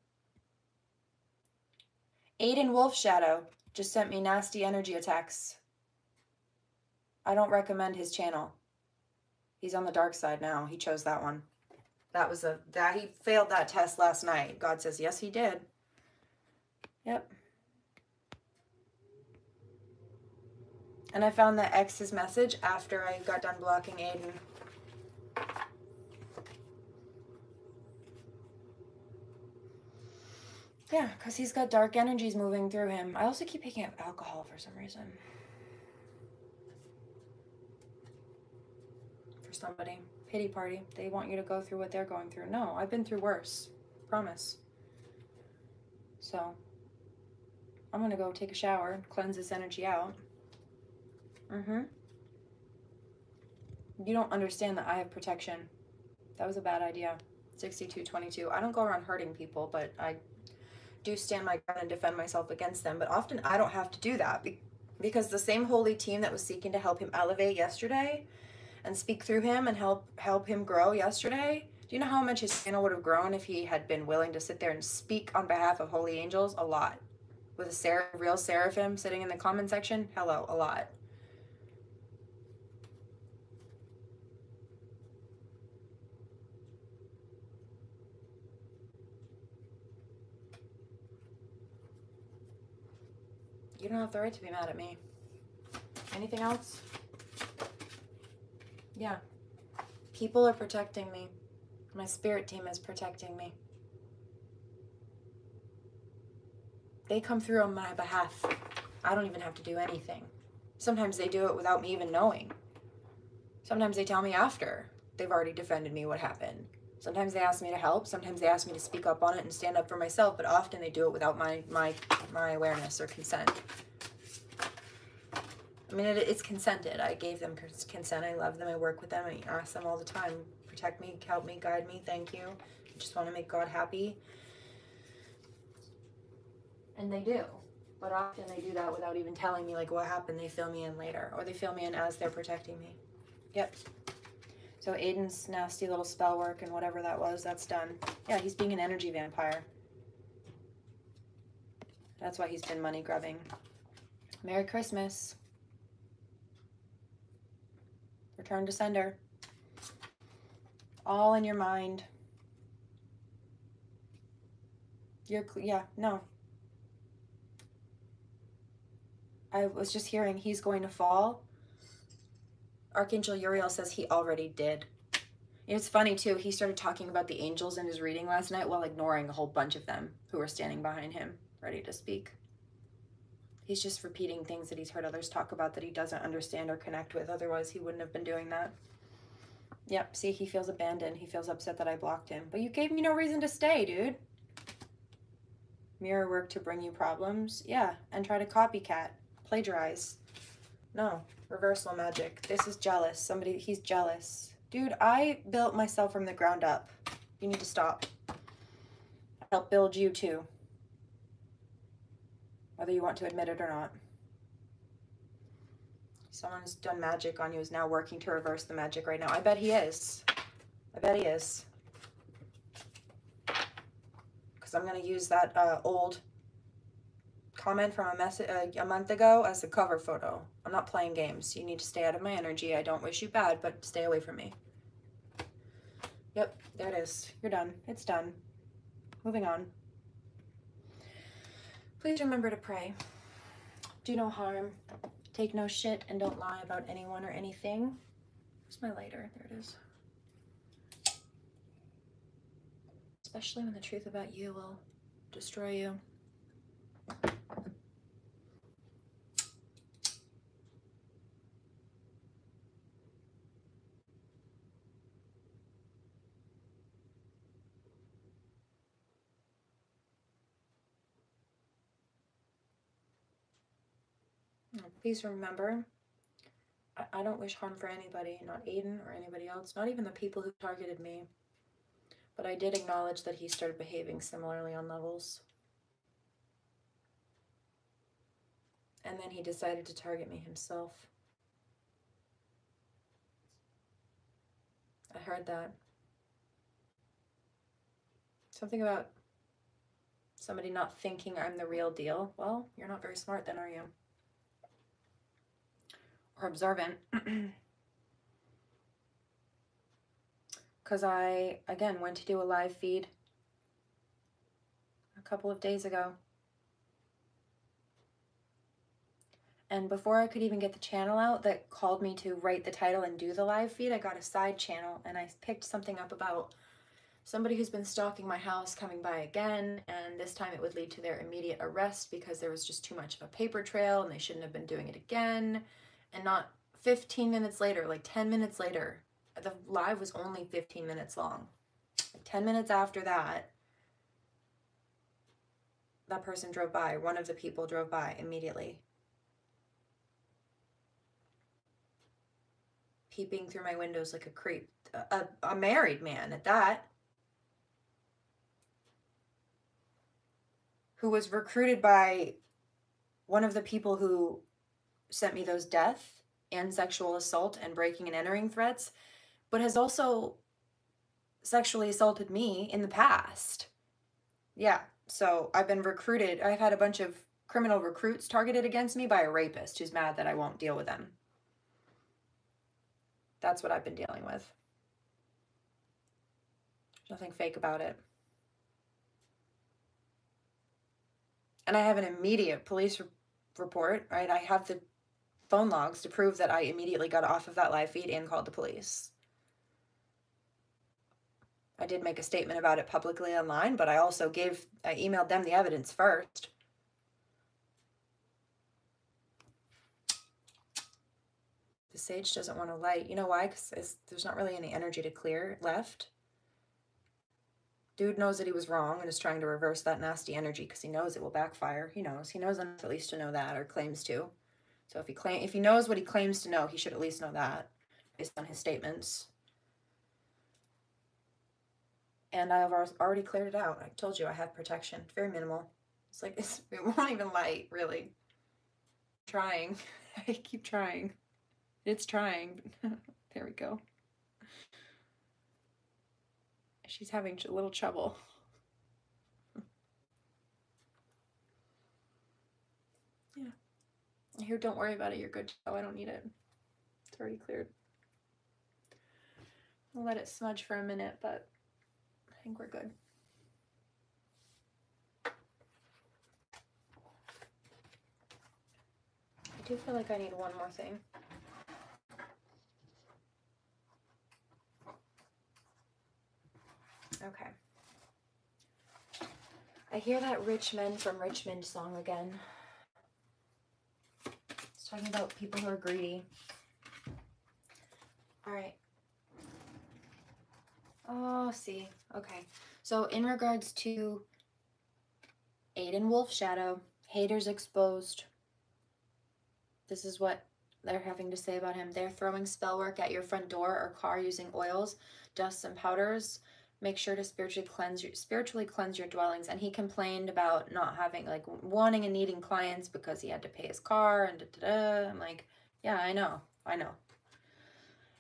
Aiden Wolfshadow just sent me nasty energy attacks. I don't recommend his channel. He's on the dark side now. He chose that one. He failed that test last night. God says, yes, he did. Yep. And I found the ex's message after I got done blocking Aiden. Yeah, because he's got dark energies moving through him. I also keep picking up alcohol for some reason. For somebody. Pity party. They want you to go through what they're going through. No, I've been through worse. Promise. So, I'm going to go take a shower, cleanse this energy out. You don't understand that I have protection. That was a bad idea. 6222. I don't go around hurting people, but I do stand my ground and defend myself against them. But often I don't have to do that because the same holy team that was seeking to help him elevate yesterday and speak through him and help him grow yesterday. Do you know how much his channel would have grown if he had been willing to sit there and speak on behalf of holy angels? A lot. With a real seraphim sitting in the comment section? Hello, a lot. You don't have the right to be mad at me. Anything else? Yeah. People are protecting me. My spirit team is protecting me. They come through on my behalf. I don't even have to do anything. Sometimes they do it without me even knowing. Sometimes they tell me after they've already defended me what happened. Sometimes they ask me to help. Sometimes they ask me to speak up on it and stand up for myself, but often they do it without my awareness or consent. I mean, it's consented. I gave them consent. I love them. I work with them. I ask them all the time, protect me, help me, guide me. Thank you. I just want to make God happy. And they do. But often they do that without even telling me, like, what happened. They fill me in later. Or they fill me in as they're protecting me. Yep. So Aiden's nasty little spell work and whatever that was, that's done. Yeah, he's being an energy vampire. That's why he's been money grubbing. Merry Christmas. Return to sender. All in your mind. Yeah, no. I was just hearing he's going to fall. Archangel Uriel says he already did. It's funny too, he started talking about the angels in his reading last night while ignoring a whole bunch of them who were standing behind him, ready to speak. He's just repeating things that he's heard others talk about that he doesn't understand or connect with, otherwise he wouldn't have been doing that. Yep, see, he feels abandoned. He feels upset that I blocked him. But you gave me no reason to stay, dude. Mirror work to bring you problems. Yeah, and try to copycat. Plagiarize. No, reversal magic. This is jealous. Somebody, he's jealous. Dude, I built myself from the ground up. You need to stop. I helped build you too. Whether you want to admit it or not. Someone who's done magic on you is now working to reverse the magic right now. I bet he is. I bet he is. Because I'm going to use that old comment from a month ago as a cover photo. I'm not playing games. You need to stay out of my energy. I don't wish you bad, but stay away from me. Yep, there it is. You're done. It's done. Moving on. Please remember to pray. Do no harm. Take no shit and don't lie about anyone or anything. Where's my lighter? There it is. Especially when the truth about you will destroy you. Please remember, I don't wish harm for anybody, not Aiden or anybody else, not even the people who targeted me. But I did acknowledge that he started behaving similarly on levels. And then he decided to target me himself. I heard that. Something about somebody not thinking I'm the real deal. Well, you're not very smart then, are you? Or observant. Because I, again, went to do a live feed a couple of days ago. And before I could even get the channel out that called me to write the title and do the live feed, I got a side channel and I picked something up about somebody who's been stalking my house coming by again, and this time it would lead to their immediate arrest because there was just too much of a paper trail and they shouldn't have been doing it again. And not 15 minutes later, like 10 minutes later, the live was only 15 minutes long. Like 10 minutes after that, that person drove by. One of the people drove by immediately, peeping through my windows like a creep. A married man at that, who was recruited by one of the people who sent me those death and sexual assault and breaking and entering threats, but has also sexually assaulted me in the past. Yeah, so I've been recruited. I've had a bunch of criminal recruits targeted against me by a rapist who's mad that I won't deal with them. That's what I've been dealing with. Nothing fake about it. And I have an immediate police report, right? I have the phone logs to prove that I immediately got off of that live feed and called the police. I did make a statement about it publicly online, but I also I emailed them the evidence first. The sage doesn't want to light. You know why? Because there's not really any energy to clear left. Dude knows that he was wrong and is trying to reverse that nasty energy because he knows it will backfire. He knows enough at least to know that, or claims to. So if he knows what he claims to know, he should at least know that based on his statements. And I have already cleared it out. I told you I have protection. Very minimal. It's like, it won't even light, really. I'm trying. I keep trying. It's trying. There we go. She's having a little trouble. Yeah. Here, don't worry about it. You're good. Oh, I don't need it. It's already cleared. I'll let it smudge for a minute, but I think we're good. I do feel like I need one more thing. Okay. I hear that Rich Men from Richmond song again. It's talking about people who are greedy. All right. Oh, see. Okay. So in regards to Aiden Wolfshadow. Haters exposed. This is what they're having to say about him. They're throwing spell work at your front door or car using oils, dusts, and powders. Make sure to spiritually cleanse your dwellings. And he complained about not having, like, wanting and needing clients because he had to pay his car and I'm like, yeah, I know.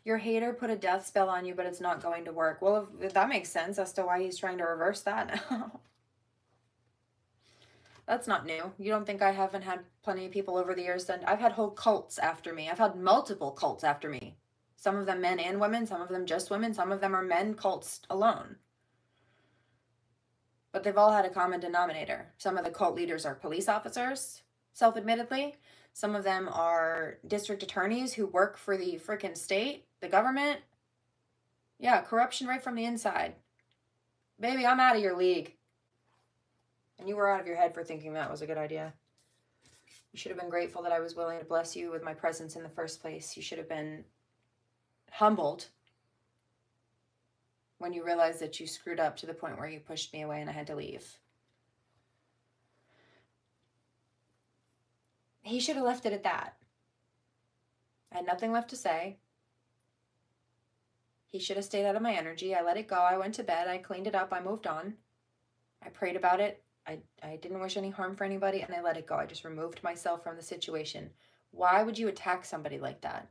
Your hater put a death spell on you, but it's not going to work. Well, if that makes sense as to why he's trying to reverse that now. That's not new. You don't think I haven't had plenty of people over the years then? I've had whole cults after me. I've had multiple cults after me. Some of them men and women, some of them just women, some of them are men cults alone. But they've all had a common denominator. Some of the cult leaders are police officers, self-admittedly. Some of them are district attorneys who work for the frickin' state, the government. Yeah, corruption right from the inside. Baby, I'm out of your league. And you were out of your head for thinking that was a good idea. You should have been grateful that I was willing to bless you with my presence in the first place. You should have been humbled when you realized that you screwed up to the point where you pushed me away and I had to leave. He should have left it at that. I had nothing left to say. He should have stayed out of my energy. I let it go. I went to bed. I cleaned it up. I moved on. I prayed about it. I didn't wish any harm for anybody, and I let it go. I just removed myself from the situation. Why would you attack somebody like that?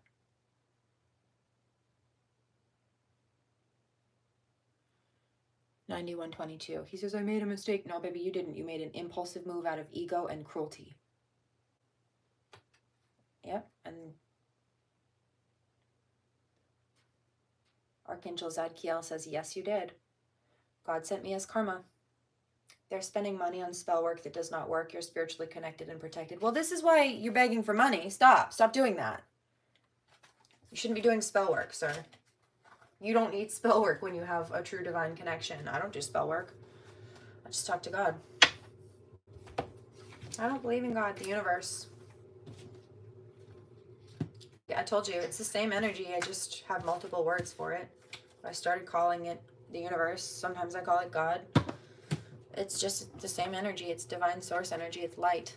$91.22. He says, I made a mistake. No, baby, you didn't. You made an impulsive move out of ego and cruelty. Yep, and Archangel Zadkiel says, yes, you did. God sent me as karma. They're spending money on spell work that does not work. You're spiritually connected and protected. Well, this is why you're begging for money. Stop. Stop doing that. You shouldn't be doing spell work, sir. You don't need spell work when you have a true divine connection. I don't do spell work. I just talk to God. I don't believe in God, the universe. I told you, it's the same energy. I just have multiple words for it. I started calling it the universe. Sometimes I call it God. It's just the same energy. It's divine source energy. It's light.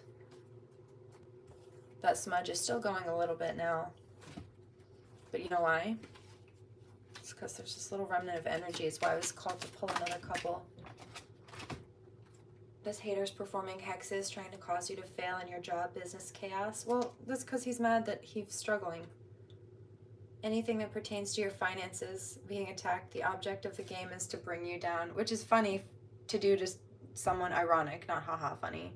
That smudge is still going a little bit now. But you know why? It's because there's this little remnant of energy. It's why I was called to pull another couple. This hater's performing hexes, trying to cause you to fail in your job, business, chaos. Well, that's because he's mad that he's struggling. Anything that pertains to your finances being attacked, the object of the game is to bring you down, which is funny to do to someone ironic, not haha funny.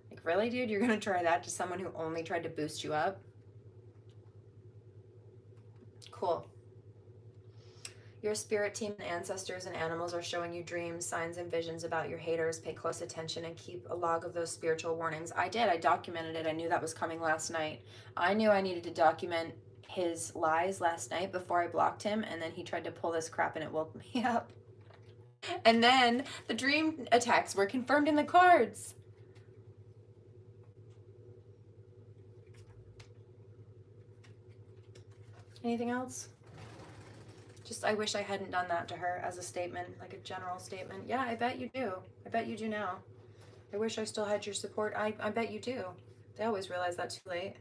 Like, really, dude? You're gonna try that to someone who only tried to boost you up? Cool. Your spirit team and ancestors and animals are showing you dreams, signs, and visions about your haters. Pay close attention and keep a log of those spiritual warnings. I did. I documented it. I knew that was coming last night. I knew I needed to document his lies last night before I blocked him, and then he tried to pull this crap and it woke me up. And then the dream attacks were confirmed in the cards. Anything else? Just, I wish I hadn't done that to her as a statement, like a general statement. Yeah, I bet you do. I bet you do now. I wish I still had your support. I bet you do. They always realize that too late.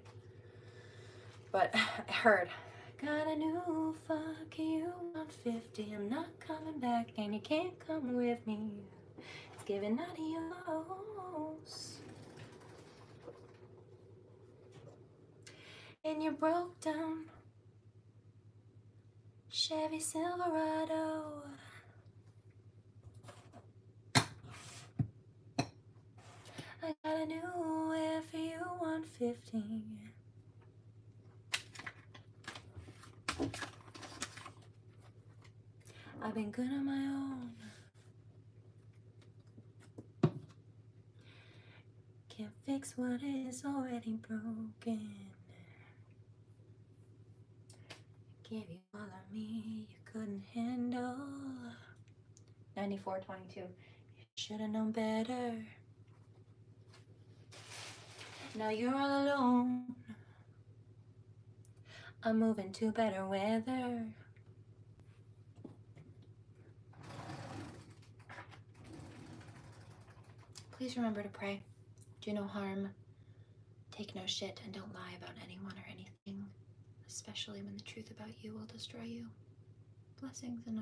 But I heard, got a new fuck you 150. I'm not coming back and you can't come with me. It's giving adios. And you broke down Chevy Silverado. I got a new FU150. I've been good on my own. Can't fix what is already broken. Gave you all of me you couldn't handle. 94.22. You should have known better. Now you're all alone. I'm moving to better weather. Please remember to pray. Do no harm. Take no shit, and don't lie about anyone or anything, especially when the truth about you will destroy you. Blessings and